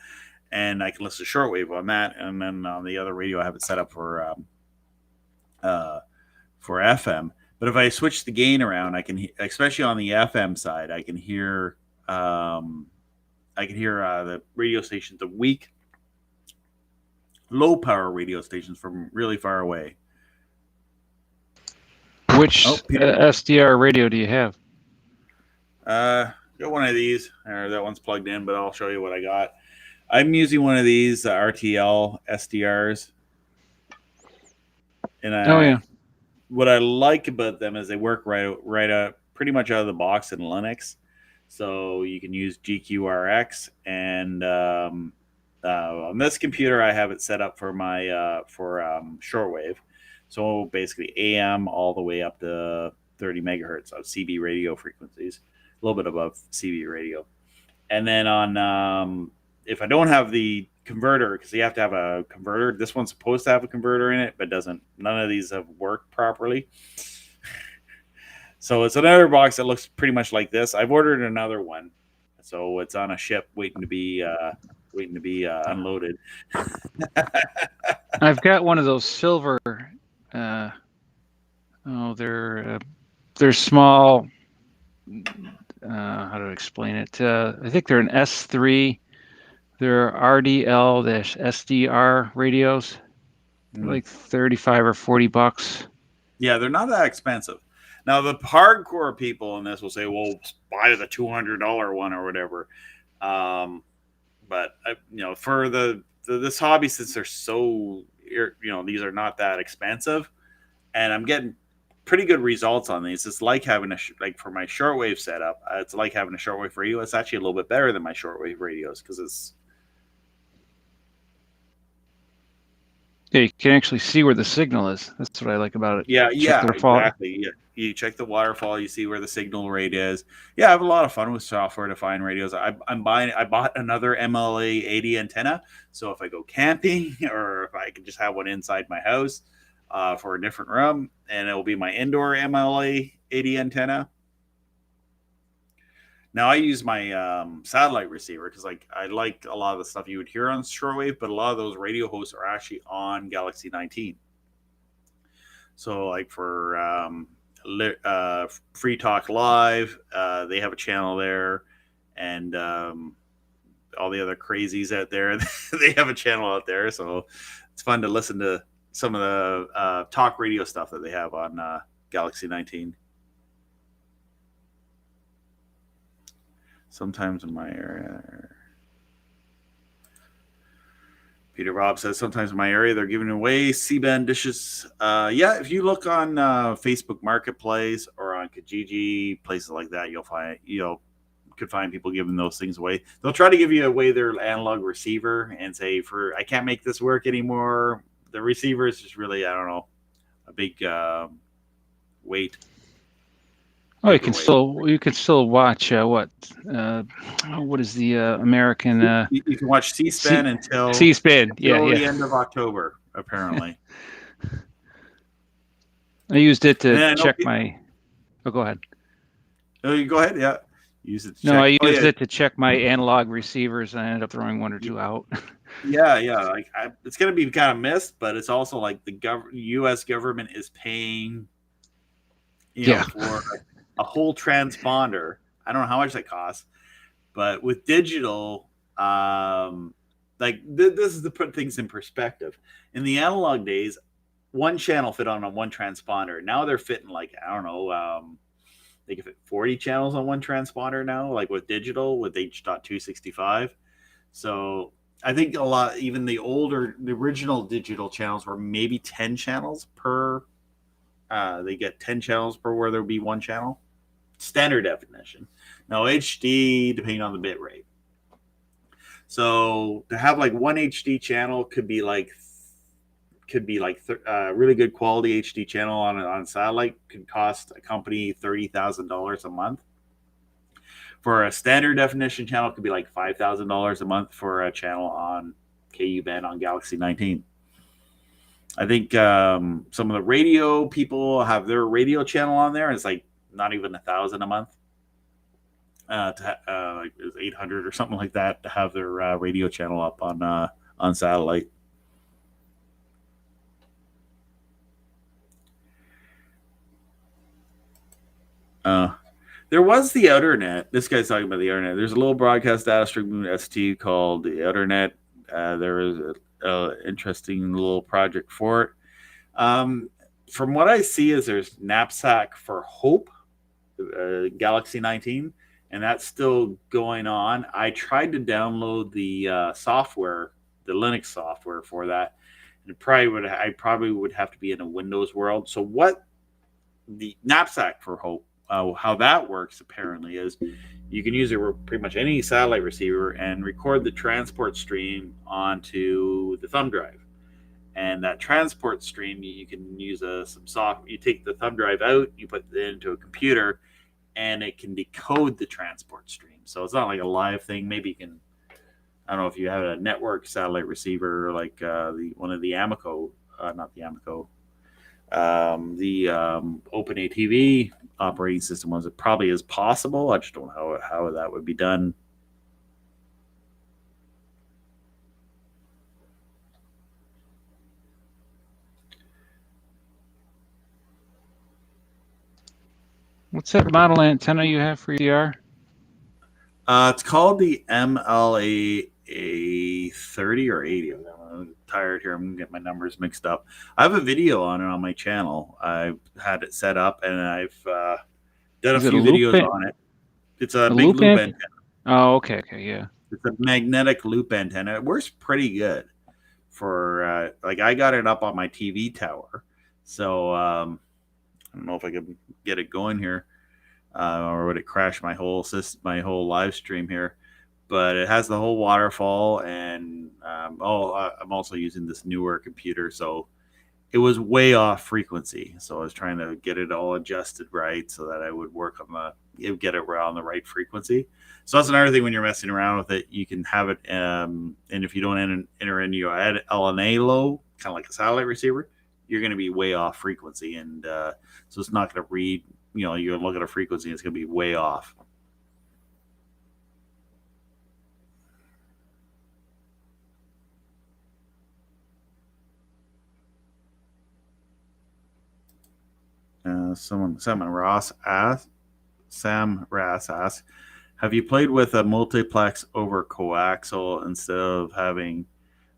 and I can listen to shortwave on that. And then on the other radio, I have it set up for FM. But if I switch the gain around, I can, especially on the FM side, I can hear the radio stations, the weak, low power radio stations from really far away. Which SDR radio do you have? Got got one of these, or that one's plugged in, but I'll show you what I got. I'm using one of these RTL SDRs, and what I like about them is they work right out, pretty much out of the box in Linux. So you can use GQRX, and on this computer I have it set up for my shortwave. So basically AM all the way up to 30 megahertz of CB radio frequencies, a little bit above CB radio. And then on if I don't have the converter, because you have to have a converter, this one's supposed to have a converter in it, but doesn't. None of these have worked properly. So it's another box that looks pretty much like this. I've ordered another one, so it's on a ship waiting to be unloaded. I've got one of those silver. They're small. How to explain it? I think they're an S3. They're RDL-SDR radios. They're like $35 or $40. Yeah, they're not that expensive. Now the hardcore people in this will say, "Well, buy the $200 one or whatever." But for this hobby, since they're so, these are not that expensive, and I'm getting pretty good results on these. It's like having for my shortwave setup. It's like having a shortwave radio. It's actually a little bit better than my shortwave radios because it's. Yeah, you can actually see where the signal is. That's what I like about it. Yeah, exactly. Yeah, you check the waterfall, you see where the signal rate is. Yeah, I have a lot of fun with software-defined radios. I bought another MLA 80 antenna, so if I go camping or if I can just have one inside my house for a different room, and it will be my indoor MLA 80 antenna. Now I use my satellite receiver because I like a lot of the stuff you would hear on shortwave, but a lot of those radio hosts are actually on Galaxy 19. So like for Free Talk Live, they have a channel there, and all the other crazies out there, they have a channel out there. So it's fun to listen to some of the talk radio stuff that they have on Galaxy 19. Sometimes in my area, Peter Bob says, sometimes in my area they're giving away C-band dishes. Yeah, if you look on Facebook Marketplace or on Kijiji, places like that, you'll find could find people giving those things away. They'll try to give you away their analog receiver and say, I can't make this work anymore. The receiver is just really, I don't know, a big weight. Oh, you can still watch what is the American? You can watch C-SPAN until C-SPAN, the end of October, apparently. I used it to check my. Oh, go ahead. Oh, you go ahead. Yeah, use it. I used it to check my analog receivers, and I ended up throwing one or two out. Yeah. It's going to be kind of missed, but it's also like the U.S. government is paying, for a whole transponder. I don't know how much that costs, but with digital, this is to put things in perspective. In the analog days, one channel fit on one transponder. Now they're fitting they can fit 40 channels on one transponder now, like with digital with H.265. So I think a lot, even the original digital channels were maybe 10 channels per. They get 10 channels per where there would be one channel. Standard definition. Now HD, depending on the bit rate. So to have like one HD channel could be like really good quality HD channel on satellite could cost a company $30,000 a month. For a standard definition channel, it could be like $5,000 a month for a channel on KU band on Galaxy 19. I think some of the radio people have their radio channel on there, and it's like not even $1,000 a month. Like it was 800 or something like that to have their radio channel up on satellite. There was the Outernet. This guy's talking about the Outernet. There's a little broadcast data stream ST called the Outernet. There is an interesting little project for it. From what I see is there's Knapsack for Hope, Galaxy 19, and that's still going on. I tried to download the software, the Linux software for that, and I probably would have to be in a Windows world. So what the knapsack for Hope, how that works apparently is you can use it with pretty much any satellite receiver and record the transport stream onto the thumb drive. And that transport stream, you can use some software. You take the thumb drive out, you put it into a computer, and it can decode the transport stream. So it's not like a live thing. Maybe you can, I don't know if you have a network satellite receiver like one of the Amiko, not the Amiko, the OpenATV operating system ones. It probably is possible. I just don't know how that would be done. What's that model antenna you have for EDR? It's called the MLA 30 or 80. I'm tired here. I'm going to get my numbers mixed up. I have a video on it on my channel. I've had it set up, and I've done a few videos on it. It's a big loop antenna. Oh, okay, yeah. It's a magnetic loop antenna. It works pretty good for, like, I got it up on my TV tower. So I don't know if I could get it going here. Or would it crash my whole live stream here? But it has the whole waterfall, and I'm also using this newer computer, so it was way off frequency. So I was trying to get it all adjusted right so that I would work on get it around the right frequency. So that's another thing when you're messing around with it, you can have it, and if you don't enter in your LNA low, kind of like a satellite receiver, you're going to be way off frequency, and so it's not going to read. You're look at a frequency, it's going to be way off. Sam Ross asks, have you played with a multiplex over coaxial instead of having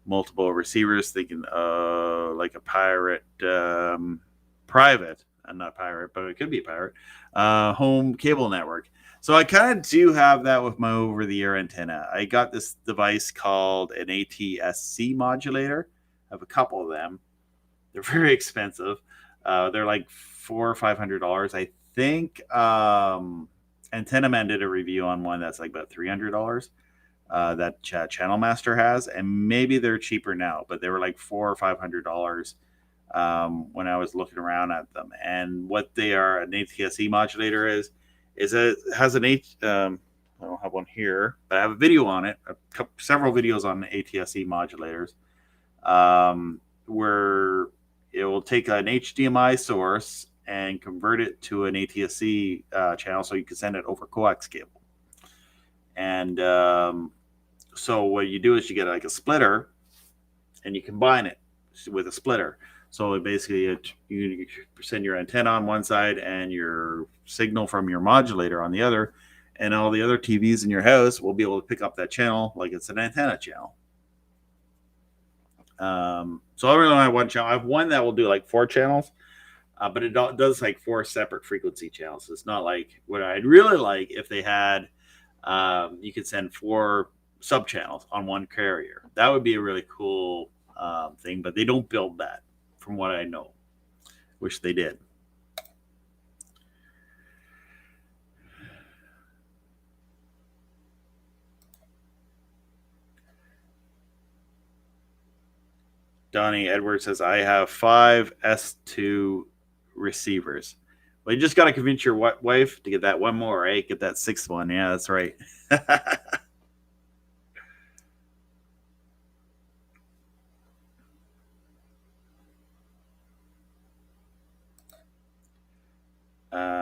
multiple receivers, thinking like a pirate private, not pirate, but it could be a pirate, home cable network? So I kind of do have that with my over-the-air antenna. I got this device called an ATSC modulator. I have a couple of them. They're very expensive. They're like $400 or $500. I think Antenna Man did a review on one that's like about $300 that Channel Master has, and maybe they're cheaper now, but they were like $400 or $500 when I was looking around at them. And what they are, an ATSC modulator is it has an I don't have one here, but I have a video on it, several videos on ATSC modulators, where it will take an HDMI source and convert it to an ATSC channel, so you can send it over coax cable. And so what you do is you get like a splitter, and you combine it with a splitter. So basically, you send your antenna on one side and your signal from your modulator on the other, and all the other TVs in your house will be able to pick up that channel like it's an antenna channel. So I really only have one channel. I have one that will do like 4 channels, but it does like 4 separate frequency channels. It's not like what I'd really like if they had, you could send 4 sub channels on one carrier. That would be a really cool thing, but they don't build that from what I know. Wish they did. Donnie Edwards says, I have 5 S2 receivers. Well, you just got to convince your wife to get that one more, right? Get that 6th one. Yeah, that's right.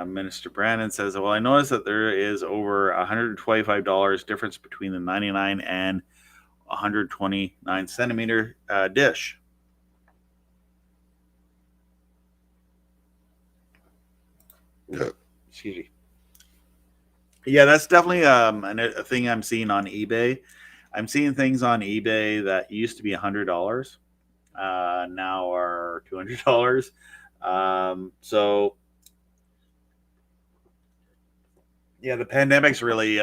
Minister Brandon says, well, I noticed that there is over $125 difference between the 99 and 129 centimeter dish. Excuse me. Yeah, that's definitely a thing I'm seeing on eBay. I'm seeing things on eBay that used to be $100, now are $200. So Yeah, the pandemic's really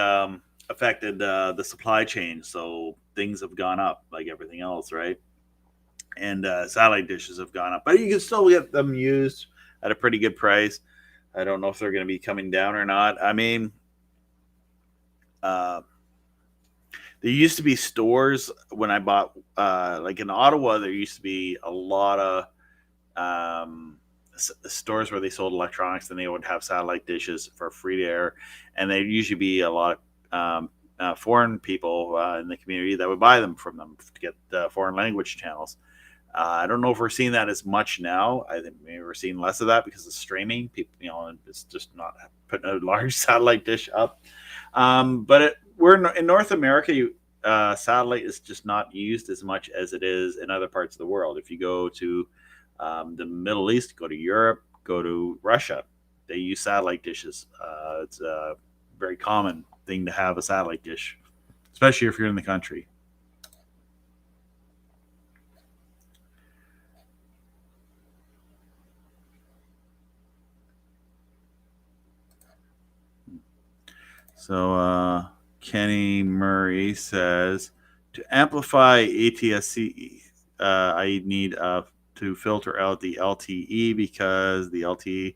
affected the supply chain, so things have gone up like everything else, right? And satellite dishes have gone up, but you can still get them used at a pretty good price. I don't know if they're going to be coming down or not. I mean, there used to be stores when I bought, like in Ottawa, there used to be a lot of stores where they sold electronics, and they would have satellite dishes for free to air, and there'd usually be a lot of foreign people in the community that would buy them from them to get foreign language channels. I don't know if we're seeing that as much now. I think maybe we're seeing less of that because of streaming. People, it's just not putting a large satellite dish up. But we're in North America. Satellite is just not used as much as it is in other parts of the world. If you go to the Middle East, go to Europe, go to Russia, they use satellite dishes. It's a very common thing to have a satellite dish, especially if you're in the country. So Kenny Murray says, to amplify ATSC, I need to filter out the LTE because the LTE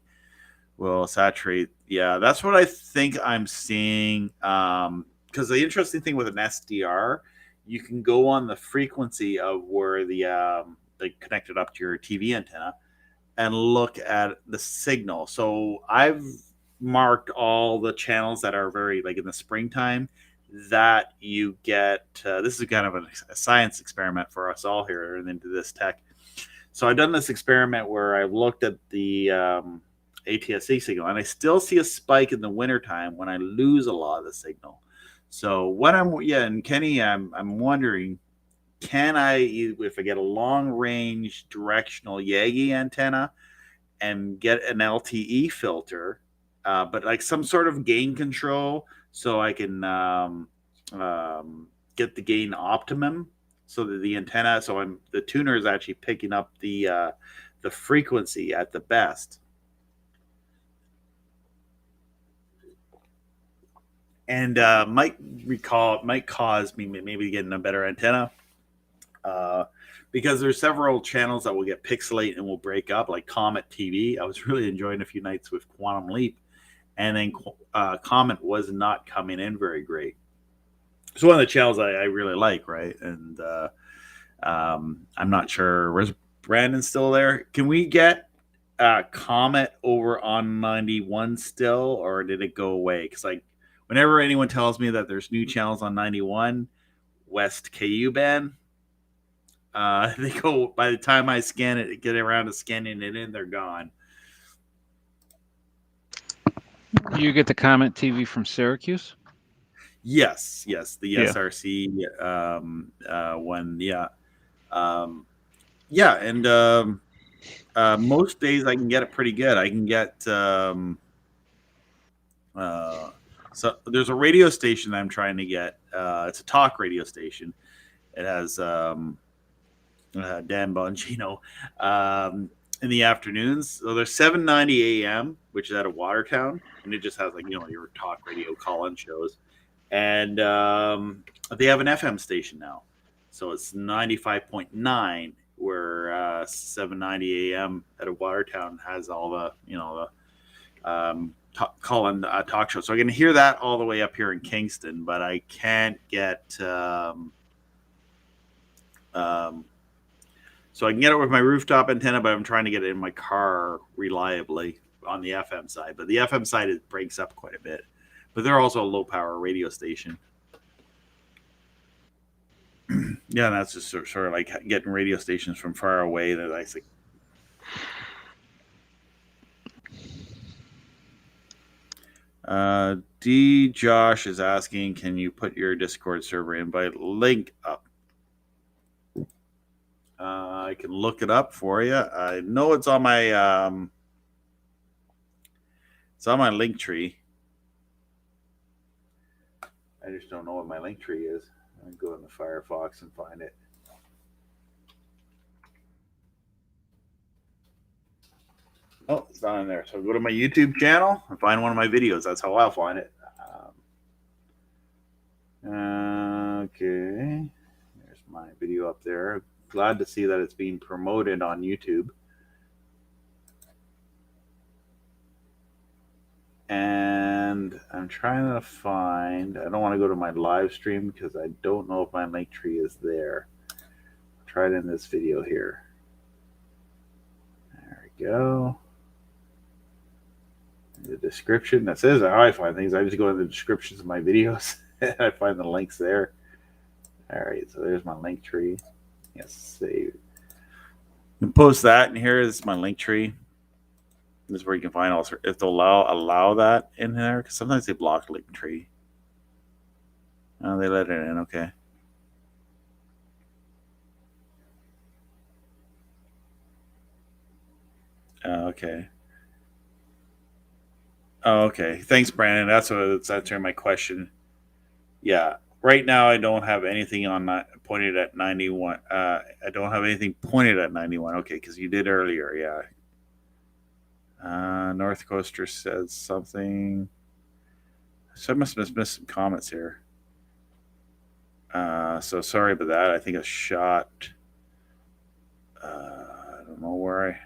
will saturate. Yeah, that's what I think I'm seeing. Because the interesting thing with an SDR, you can go on the frequency of where they connected up to your TV antenna and look at the signal. So I've marked all the channels that are very, like in the springtime, that you get. This is kind of a science experiment for us all here and into this tech. So I've done this experiment where I looked at the ATSC signal, and I still see a spike in the wintertime when I lose a lot of the signal. So what and Kenny, I'm wondering, can I, if I get a long range directional Yagi antenna and get an LTE filter, but like some sort of gain control, so I can get the gain optimum, so that the antenna, the tuner is actually picking up the frequency at the best. And might cause me maybe getting a better antenna, because there's several channels that will get pixelate and will break up, like Comet TV. I was really enjoying a few nights with Quantum Leap, and then Comet was not coming in very great. It's one of the channels I really like, right? And I'm not sure. Is Brandon still there? Can we get Comet over on 91 still, or did it go away? Because like whenever anyone tells me that there's new channels on 91 West KU band, they go, by the time I scan it, get around to scanning it in, they're gone. You get the Comet TV from Syracuse? Yes, the SRC one, yeah. And most days I can get it pretty good. I can get so there's a radio station that I'm trying to get. It's a talk radio station. It has Dan Bongino in the afternoons. So there's 790 AM, which is out of Watertown, and it just has like your talk radio call-in shows. And they have an FM station now, so it's 95.9, where 790 AM out of Watertown has all the call-in talk shows. So I can hear that all the way up here in Kingston, but I can't get. So I can get it with my rooftop antenna, but I'm trying to get it in my car reliably on the FM side. But the FM side, it breaks up quite a bit. But they're also a low-power radio station. Yeah, that's just sort of like getting radio stations from far away. That I think. D. Josh is asking, can you put your Discord server invite link up? I can look it up for you. I know it's on my link tree. I just don't know what my link tree is. I can go into Firefox and find it. Oh, it's not in there. So go to my YouTube channel and find one of my videos. That's how I'll find it. Okay. There's my video up there. Glad to see that it's being promoted on YouTube. And I'm trying to find, I don't want to go to my live stream because I don't know if my link tree is there. Try it in this video here. There we go. The description that says how I find things. I just go in the descriptions of my videos and I find the links there. All right, so there's my link tree. Yes, save. You can post that, and here is my link tree. This is where you can find also if they'll allow that in there, because sometimes they block link tree. Oh, they let it in. Okay. Okay. Oh, okay. Thanks, Brandon. That's answering my question. Yeah. Right now, I don't have anything on that pointed at 91. I don't have anything pointed at 91. Okay, because you did earlier. Yeah. North Coaster says something. So I must have missed some comments here. So sorry about that. I think a shot. I don't know where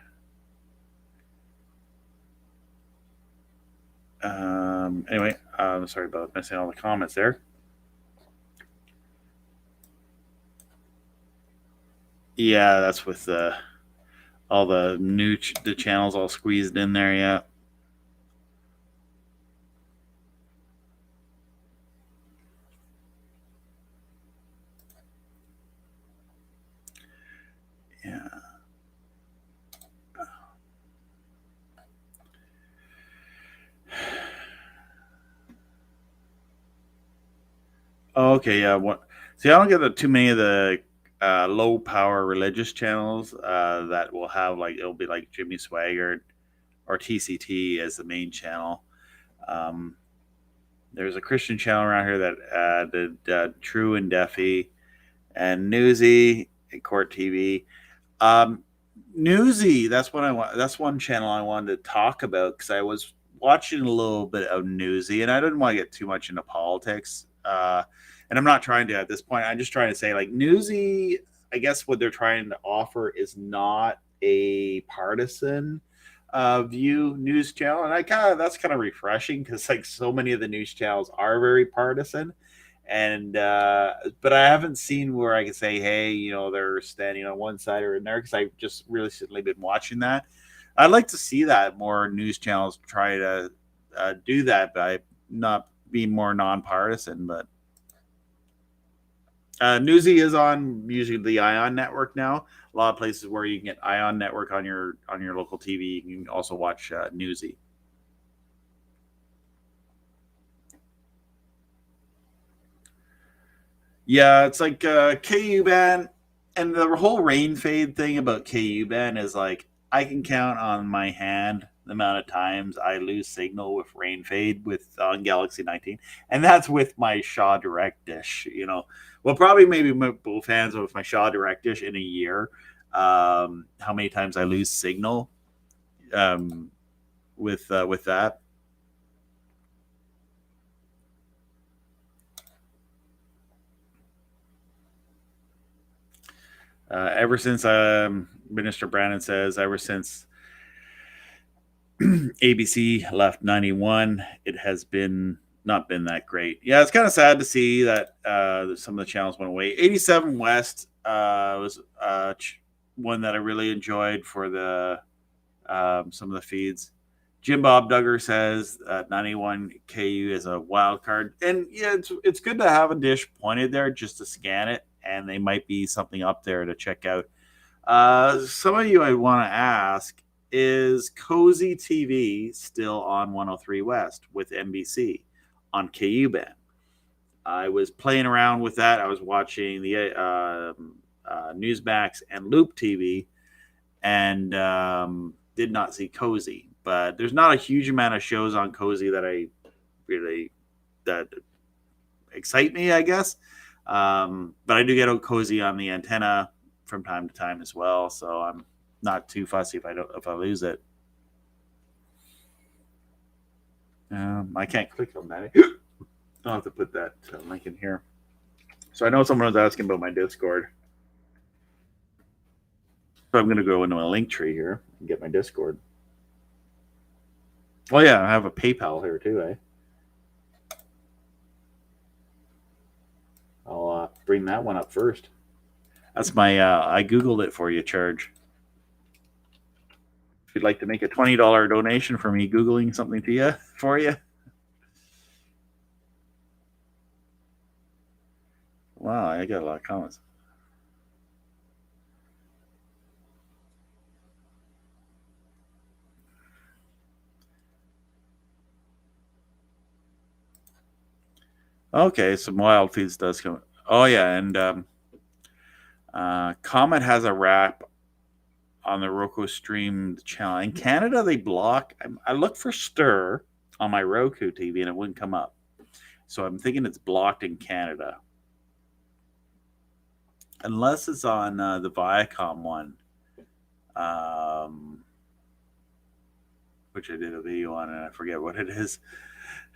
anyway, I'm sorry about missing all the comments there. Yeah, that's with all the the channels all squeezed in there. Yeah. Yeah. Oh, okay. Yeah. See, I don't get too many of the low power religious channels that will have it'll be like Jimmy Swaggart or TCT as the main channel. There's a Christian channel around here that did True and Deafy and Newsy and Court TV. Newsy, that's what I want. That's one channel I wanted to talk about because I was watching a little bit of Newsy, and I didn't want to get too much into politics. And I'm not trying to at this point. I'm just trying to say, Newsy, I guess what they're trying to offer is not a partisan view news channel, and that's kind of refreshing because so many of the news channels are very partisan. And but I haven't seen where I can say, hey, they're standing on one side or another, because I've just recently been watching that. I'd like to see that more news channels try to do that by not being more nonpartisan. But Newsy is on usually the Ion Network now. A lot of places where you can get Ion Network on your local TV, you can also watch Newsy. Yeah, it's like KU band, and the whole rain fade thing about KU band is I can count on my hand the amount of times I lose signal with rain fade on Galaxy 19, and that's with my Shaw Direct dish. Well, probably maybe both hands with my Shaw Direct dish in a year. How many times I lose signal with that. Ever since Minister Brandon says, ever since ABC left 91, it has not been that great. Yeah, it's kind of sad to see that some of the channels went away. 87 West was one that I really enjoyed for the some of the feeds. Jim Bob Duggar says 91 KU is a wild card, and yeah, it's good to have a dish pointed there just to scan it, and they might be something up there to check out. Some of you I want to ask, is Cozy TV still on 103 West with NBC on KU band? I was playing around with that. I was watching the Newsmax and Loop TV, and did not see Cozy. But there's not a huge amount of shows on Cozy that that excite me, I guess. But I do get Cozy on the antenna from time to time as well, so I'm not too fussy if I lose it. I can't click on that. I'll have to put that link in here. So I know someone was asking about my Discord. So I'm going to go into a link tree here and get my Discord. Oh, yeah, I have a PayPal here too, eh? I'll bring that one up first. That's my, I Googled it for you charge. If you'd like to make a $20 donation for me Googling something to you, for you. Wow, I got a lot of comments. Okay, some wild feeds does come. Oh yeah, and Comet has a wrap on the Roku Stream channel. In Canada, they block. I looked for Stir on my Roku TV and it wouldn't come up. So I'm thinking it's blocked in Canada, unless it's on the Viacom one, which I did a video on and I forget what it is.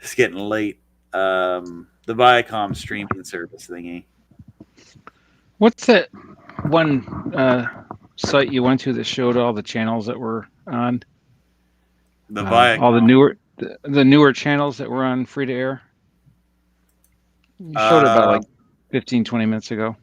It's getting late. The Viacom streaming service thingy. What's that one site you went to that showed all the channels that were on? The Viacom. All the newer channels that were on free to air. You showed it about like 15, 20 minutes ago.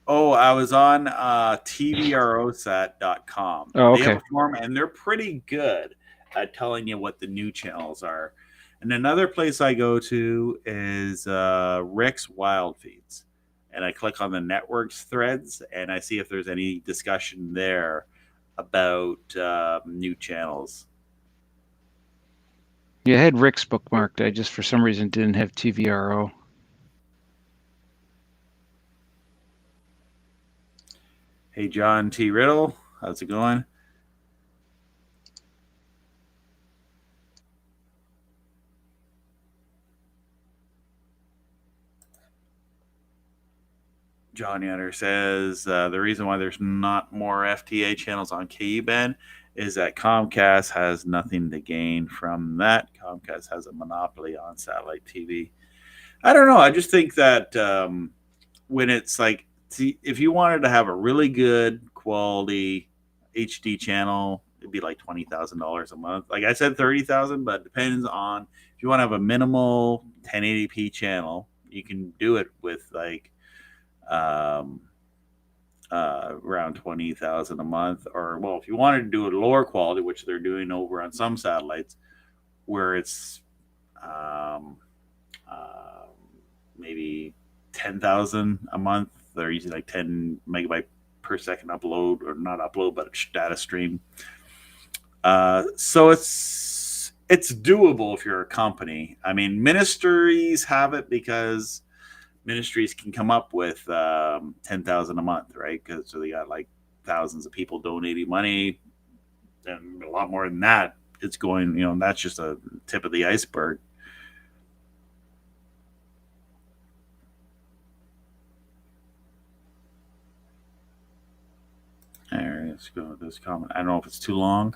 Oh, I was on tvrosat.com. Oh, okay. They have a forum, and they're pretty good at telling you what the new channels are. And another place I go to is Rick's Wild Feeds. And I click on the networks threads, and I see if there's any discussion there about new channels. Yeah, I had Rick's bookmarked. I just, for some reason, didn't have TVRO. Hey, John T. Riddle. How's it going? John Yatter says the reason why there's not more FTA channels on KU band is that Comcast has nothing to gain from that. Comcast has a monopoly on satellite TV. I don't know. I just think that when it's like, if you wanted to have a really good quality HD channel, it'd be like $20,000 a month. Like I said, $30,000, but it depends on if you want to have a minimal 1080p channel, you can do it with like around $20,000 a month, or well, if you wanted to do it lower quality, which they're doing over on some satellites, where it's maybe 10,000 a month. They're using like 10 megabyte per second upload, or not upload, but data stream. So it's doable if you're a company. I mean, ministries have it because ministries can come up with 10,000 a month, right? Because so they got like thousands of people donating money, and a lot more than that. It's going, that's just a tip of the iceberg. All right, let's go with this comment. I don't know if it's too long.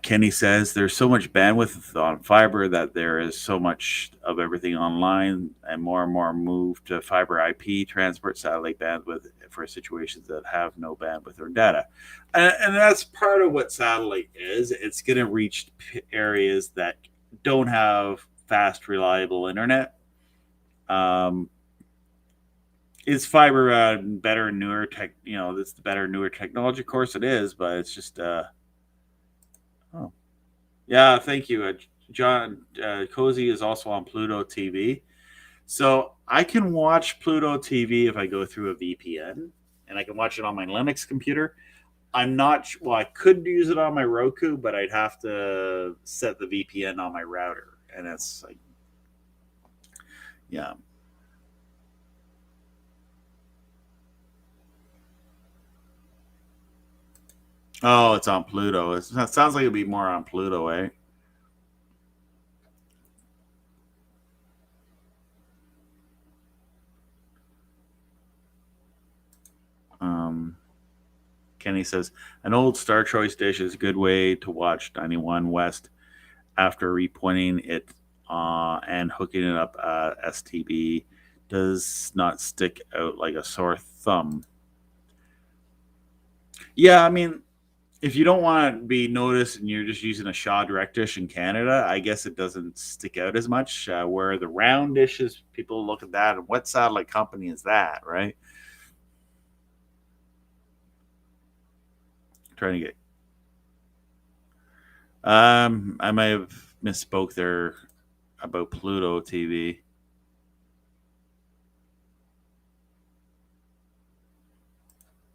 Kenny says there's so much bandwidth on fiber that there is so much of everything online, and more move to fiber IP transport satellite bandwidth for situations that have no bandwidth or data. And that's part of what satellite is. It's going to reach areas that don't have fast, reliable internet. Is fiber better and newer tech? It's the better, newer technology. Of course it is, but it's just yeah, thank you. John Cozy is also on Pluto TV. So I can watch Pluto TV if I go through a VPN, and I can watch it on my Linux computer. I'm not, well, I could use it on my Roku, but I'd have to set the VPN on my router. And it's like, yeah. Oh, it's on Pluto. It sounds like it'd be more on Pluto, eh? Kenny says, an old Star Choice dish is a good way to watch 91 West after repointing it and hooking it up STB does not stick out like a sore thumb. Yeah, I mean, if you don't want to be noticed and you're just using a Shaw direct dish in Canada, I guess it doesn't stick out as much. Where the round dishes, people look at that and what satellite company is that, right? I'm trying to get. I might have misspoke there about Pluto TV.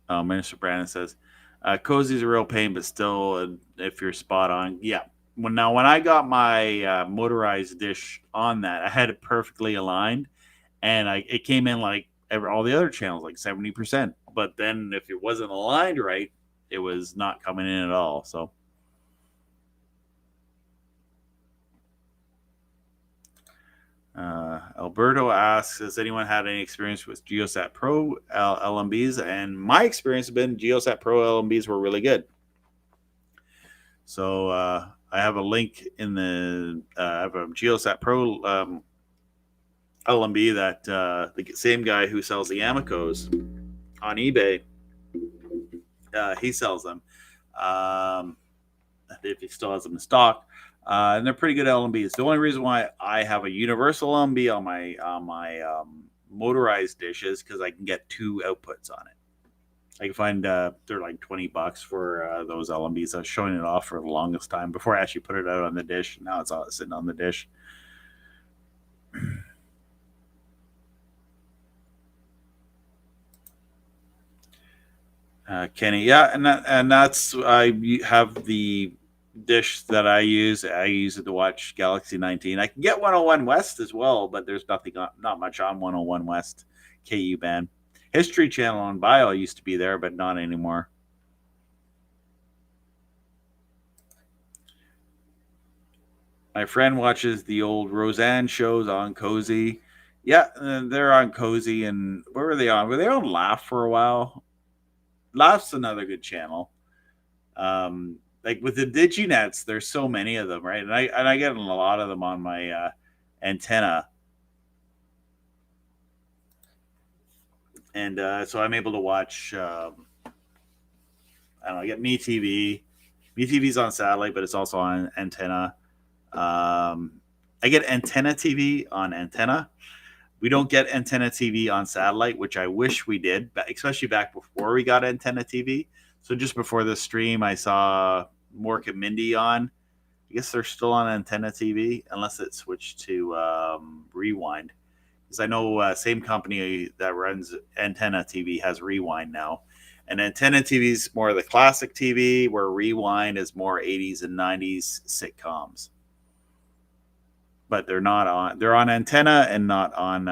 Oh, Minister Brandon says, Cozy's a real pain, but still, if you're spot on, yeah. When I got my motorized dish on that, I had it perfectly aligned, and it came in like all the other channels, like 70%. But then if it wasn't aligned right, it was not coming in at all. So. Alberto asks, has anyone had any experience with Geosat Pro LNBs? And my experience has been Geosat Pro LNBs were really good. So I have a link in the I have a Geosat Pro LNB that the same guy who sells the Amikos on eBay, he sells them. If he still has them in stock. And they're pretty good LNBs. The only reason why I have a universal LNB on my motorized dish is because I can get 2 outputs on it. I can find they're like $20 for those LNBs. I was showing it off for the longest time before I actually put it out on the dish. Now it's all sitting on the dish. Kenny, yeah, and that's I have the dish that I use it to watch Galaxy 19. I can get 101 West as well, but there's not much on 101 West KU band. History Channel on Bio used to be there, but not anymore. My friend watches the old Roseanne shows on Cozy. Yeah, they're on Cozy. And where were they on? Were they on Laugh for a while? Laugh's another good channel. Like with the DigiNets, there's so many of them, right? And I get a lot of them on my antenna, and so I'm able to watch. I don't know. I get MeTV. MeTV's on satellite, but it's also on antenna. I get antenna TV on antenna. We don't get antenna TV on satellite, which I wish we did, especially back before we got antenna TV. So just before the stream, I saw Mork and Mindy on. I guess they're still on antenna TV, unless it switched to Rewind. Because I know same company that runs antenna TV has Rewind now. And antenna TV is more of the classic TV, where Rewind is more 80s and 90s sitcoms. But they're not on. They're on antenna and not on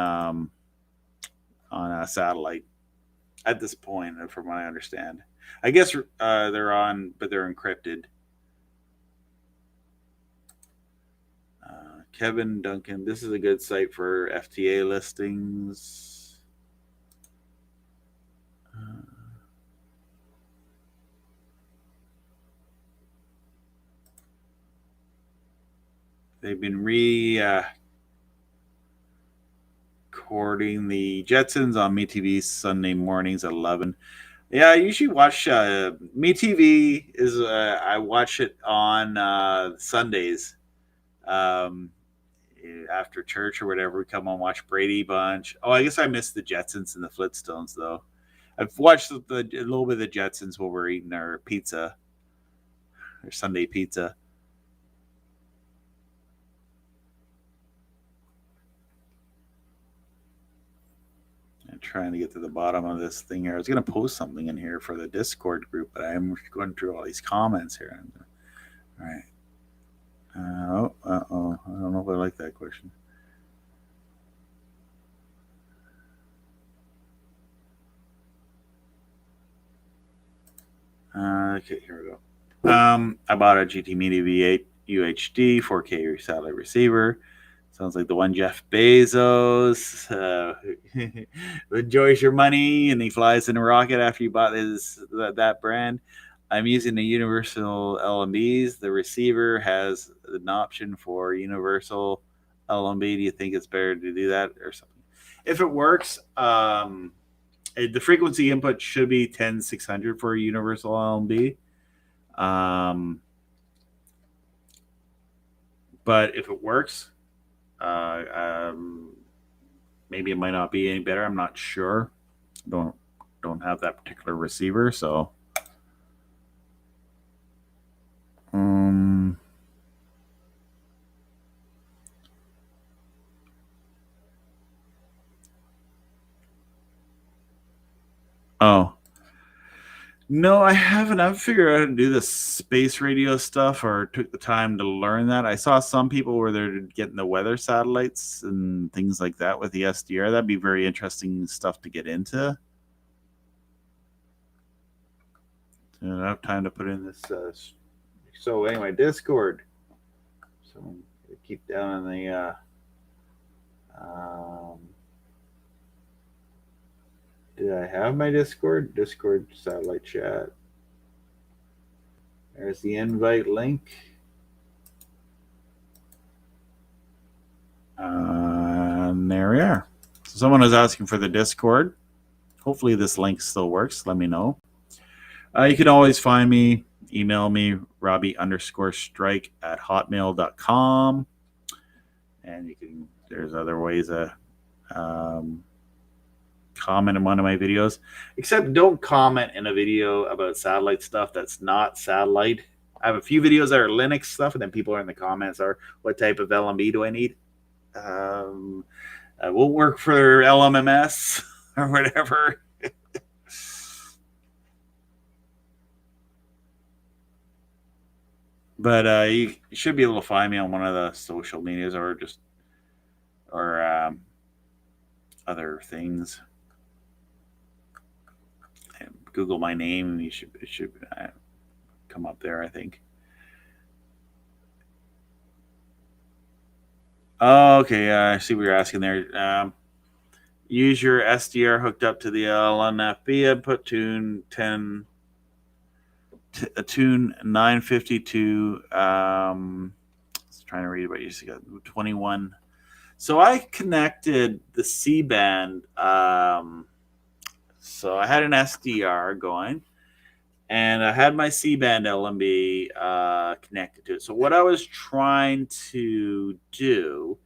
a satellite at this point, from what I understand. I guess they're on, but they're encrypted. Kevin Duncan, this is a good site for FTA listings. They've been recording the Jetsons on MeTV Sunday mornings at 11. Yeah, I usually watch MeTV. I watch it on Sundays. After church or whatever, we come on, watch Brady Bunch. Oh, I guess I missed the Jetsons and the Flintstones, though. I've watched a little bit of the Jetsons while we're eating our pizza, our Sunday pizza. I'm trying to get to the bottom of this thing here. I was going to post something in here for the Discord group, but I'm going through all these comments here. All right. I don't know if I like that question. Okay, here we go. I bought a GT Media V8 UHD 4K satellite receiver. Sounds like the one Jeff Bezos enjoys your money and he flies in a rocket after you bought that brand. I'm using the universal LNBs. The receiver has an option for universal LNB, do you think it's better to do that or something? If it works, the frequency input should be 10600 for a universal LNB. But if it works, maybe it might not be any better. I'm not sure. Don't have that particular receiver, so. Oh. No, I haven't. I've figured out how to do the space radio stuff or took the time to learn that. I saw some people where they're getting the weather satellites and things like that with the SDR. That'd be very interesting stuff to get into. I don't have time to put in this. So anyway, Discord. So keep down in the. Did I have my Discord? Discord satellite chat. There's the invite link. And there we are. So someone was asking for the Discord. Hopefully this link still works. Let me know. You can always find me, email me, Robbie_strike@hotmail.com. And you can, there's other ways of comment in one of my videos, except don't comment in a video about satellite stuff that's not satellite. I have a few videos that are Linux stuff, and then people are in the comments are, what type of LMB do I need? I won't work for LMMS or whatever. But you should be able to find me on one of the social medias or just other things. Google my name, it should come up there, I think. Oh, okay, I see what you're asking there. Use your SDR hooked up to the LNBF input, tune 952. Trying to read what you said. 21. So I connected the C band. So I had an SDR going, and I had my C-band LNB connected to it. So what I was trying to do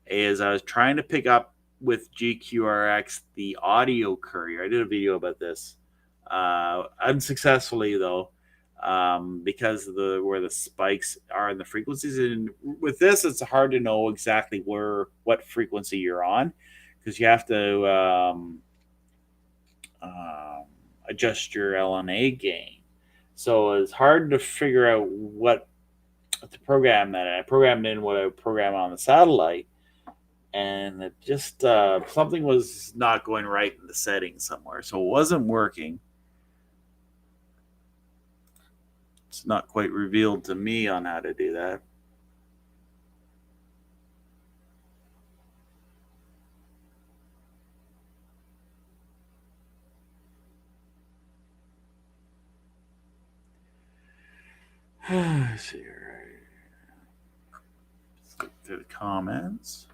is I was trying to pick up with GQRX the audio courier. I did a video about this unsuccessfully, though, because of where the spikes are in the frequencies. And with this, it's hard to know exactly what frequency you're on, because you have to adjust your LNA gain. So it's hard to figure out what to program that. And I programmed in what I would program on the satellite, and it just something was not going right in the settings somewhere, so it wasn't working. It's not quite revealed to me on how to do that. Let's see here. Let's look through the comments.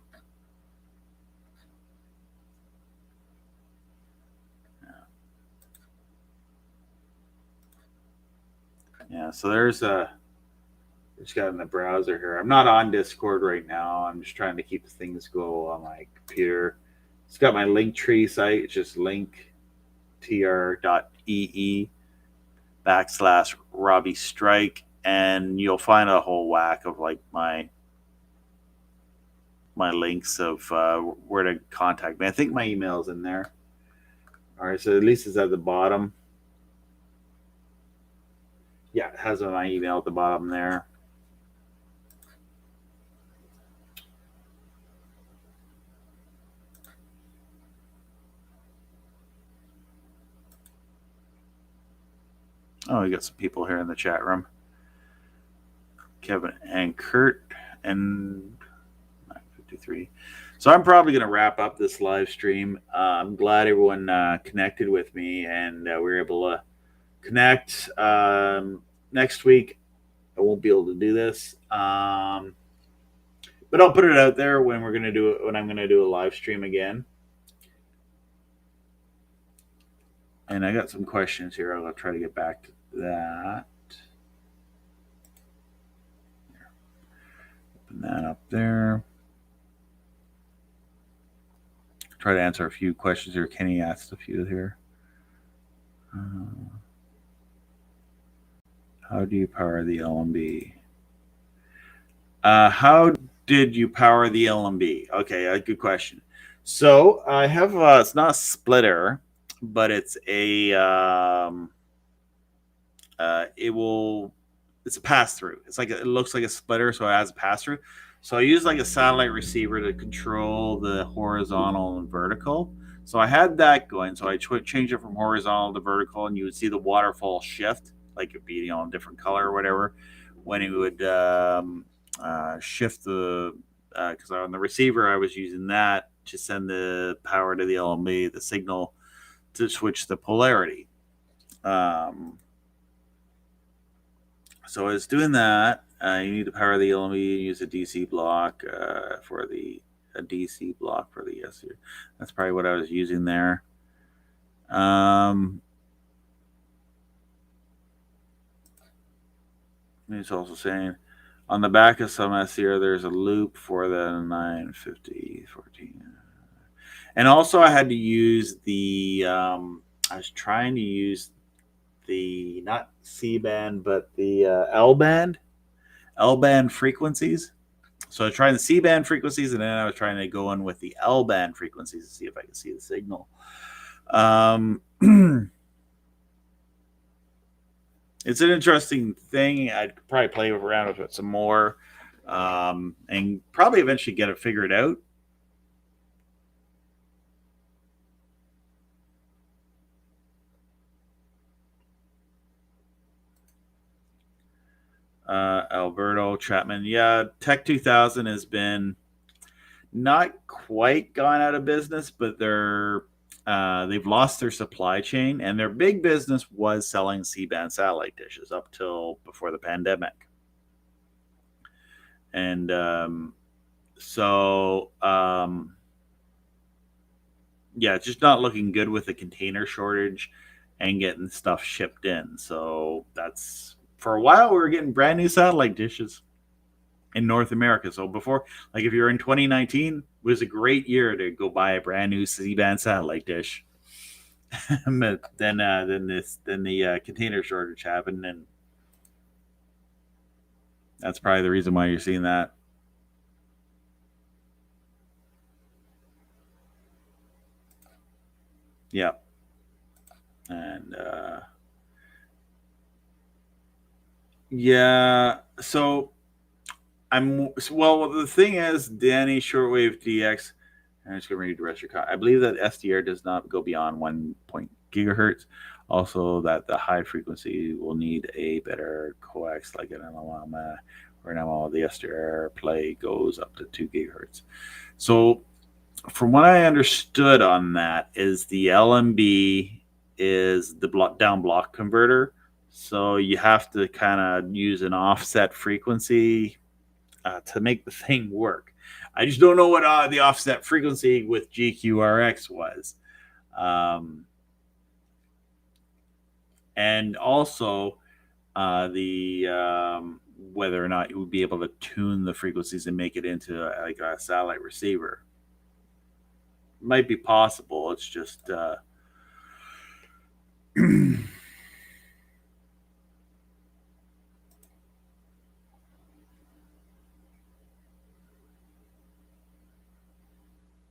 Yeah, so there's just got in the browser here. I'm not on Discord right now. I'm just trying to keep things go on my computer. It's got my Linktree site. It's just linktr.ee/Robbie Strike, and you'll find a whole whack of like my links of where to contact me. I think my email's in there. All right, so at least it's at the bottom. Yeah, it has my email at the bottom there. Oh, we got some people here in the chat room. Kevin and Kurt and 953. So I'm probably going to wrap up this live stream. I'm glad everyone connected with me, and we were able to connect. Next week, I won't be able to do this. But I'll put it out there when we're gonna do it, when I'm gonna do a live stream again. And I got some questions here. I'll try to get back to that. Open that up there. Try to answer a few questions here. Kenny asked a few here. How do you power the LNB? How did you power the LNB? Okay, good question. So I have it's not a splitter, but it's a it's a pass through. It's like it looks like a splitter, so it has a pass through. So I use like a satellite receiver to control the horizontal and vertical. So I had that going. So I changed it from horizontal to vertical, and you would see the waterfall shift, like it'd be a different color or whatever, when it would shift the. Because on the receiver I was using that to send the power to the LNB, the signal to switch the polarity. So I was doing that. You need to power the LNB, use a DC block for the SU. That's probably what I was using there. It's also saying on the back of some SCR, there's a loop for the 95014. And also I had to use the, I was trying to use the, not C-band, but the L-band frequencies. So I was trying the C-band frequencies, and then I was trying to go in with the L-band frequencies to see if I could see the signal. It's an interesting thing. I'd probably play around with it some more, and probably eventually get it figured out. Alberto Chapman, yeah, Tech 2000 has been not quite gone out of business, but they've lost their supply chain, and their big business was selling C-band satellite dishes up till before the pandemic. And yeah, it's just not looking good with the container shortage and getting stuff shipped in. So that's, for a while we were getting brand new satellite dishes in North America. So before, like if you're in 2019, it was a great year to go buy a brand new C-band satellite dish. But then the container shortage happened, and that's probably the reason why you're seeing that. Yeah. And yeah, so the thing is, Danny Shortwave DX, and I'm just going to read the rest of your comment. I believe that SDR does not go beyond 1 gigahertz. Also, that the high frequency will need a better coax, like an MLM or an ML. The SDR play goes up to 2 gigahertz. So, from what I understood on that, is the LNB is the down block converter. So you have to kind of use an offset frequency to make the thing work. I just don't know what the offset frequency with GQRX was. And also whether or not you would be able to tune the frequencies and make it into like a satellite receiver. Might be possible. It's just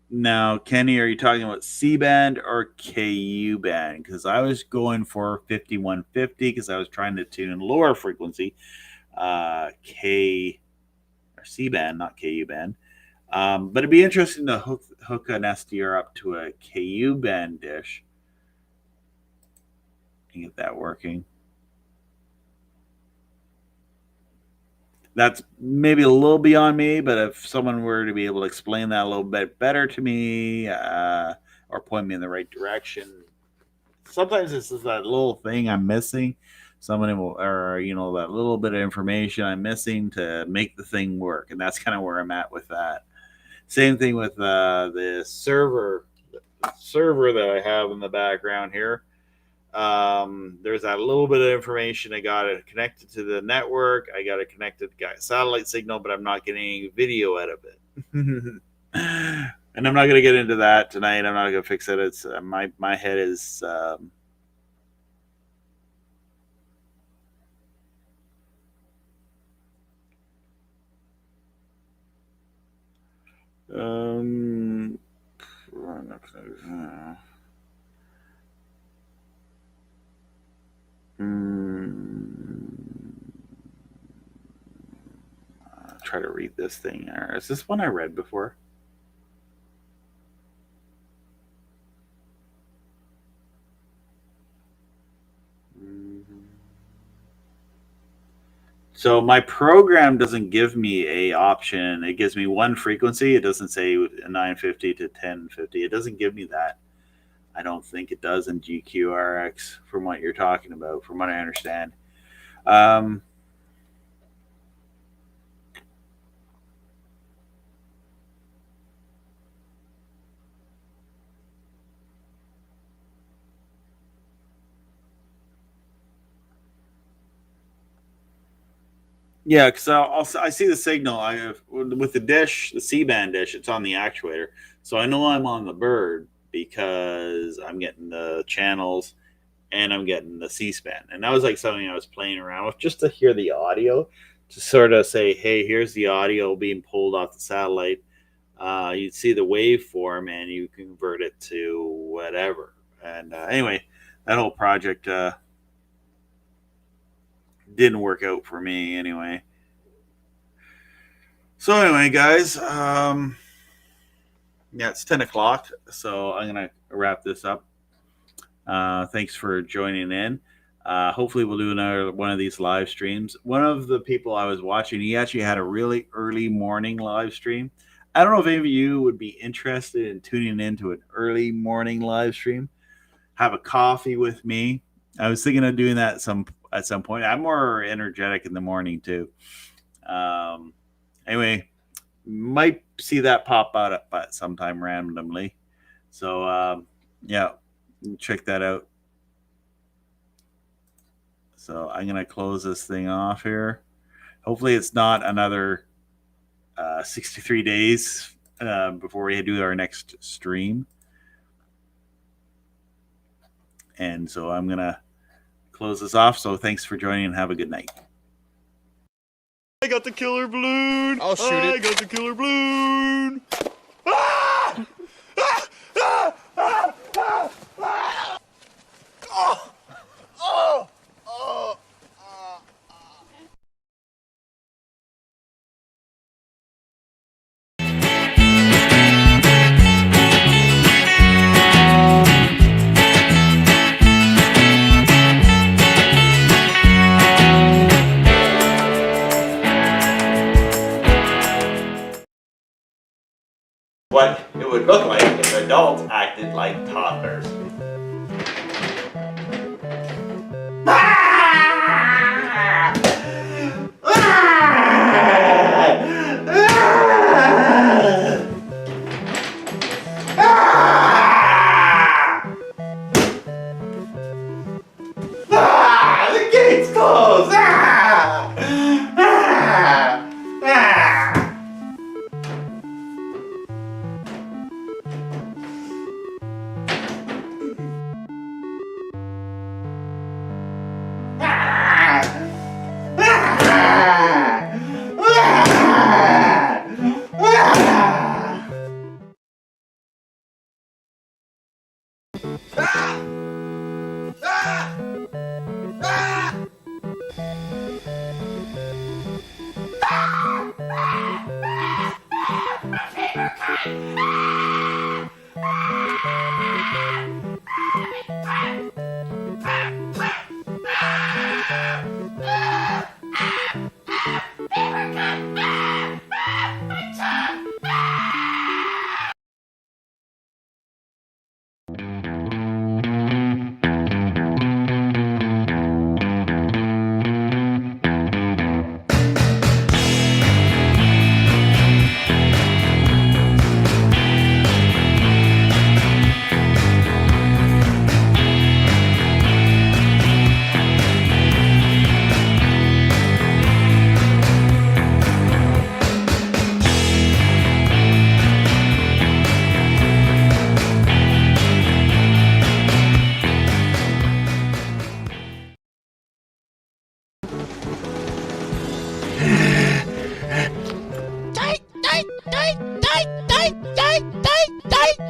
now, Kenny, are you talking about C-band or KU band? Because I was going for 5150 because I was trying to tune lower frequency K or C-band, not KU band. But it'd be interesting to hook an SDR up to a KU band dish and get that working. That's maybe a little beyond me, but if someone were to be able to explain that a little bit better to me or point me in the right direction, sometimes this is that little thing I'm missing. somebody will, or that little bit of information I'm missing to make the thing work, and that's kind of where I'm at with that. Same thing with the server that I have in the background here. There's that little bit of information. I got it connected to the network. I got it connected to satellite signal, but I'm not getting any video out of it. And I'm not going to get into that tonight. I'm not going to fix it. It's my head is try to read this thing. Is this one I read before? So my program doesn't give me a option. It gives me one frequency. It doesn't say 950 to 1050. It doesn't give me that. I don't think it does in GQRX from what you're talking about, from what I understand. Yeah, because I see the signal. I have, with the dish, the C-band dish, it's on the actuator. So I know I'm on the bird because I'm getting the channels and I'm getting the C-span. And that was like something I was playing around with just to hear the audio, to sort of say, hey, here's the audio being pulled off the satellite. You'd see the waveform and you convert it to whatever. And anyway, that whole project didn't work out for me anyway. So anyway, guys, yeah, it's 10 o'clock, so I'm going to wrap this up. Thanks for joining in. Hopefully we'll do another one of these live streams. One of the people I was watching, he actually had a really early morning live stream. I don't know if any of you would be interested in tuning into an early morning live stream. Have a coffee with me. I was thinking of doing that at some point. I'm more energetic in the morning too. Anyway, might see that pop out at sometime randomly. So yeah, check that out. So I'm gonna close this thing off here. Hopefully it's not another 63 days before we do our next stream. And so I'm gonna close this off. So thanks for joining and have a good night. I got the killer balloon. I'll shoot it. I got the killer balloon. Ah! Ah! Ah! Ah! Ah! Ah! Oh! Oh! Oh! What it would look like if adults acted like toddlers. The gate's closed! Ah!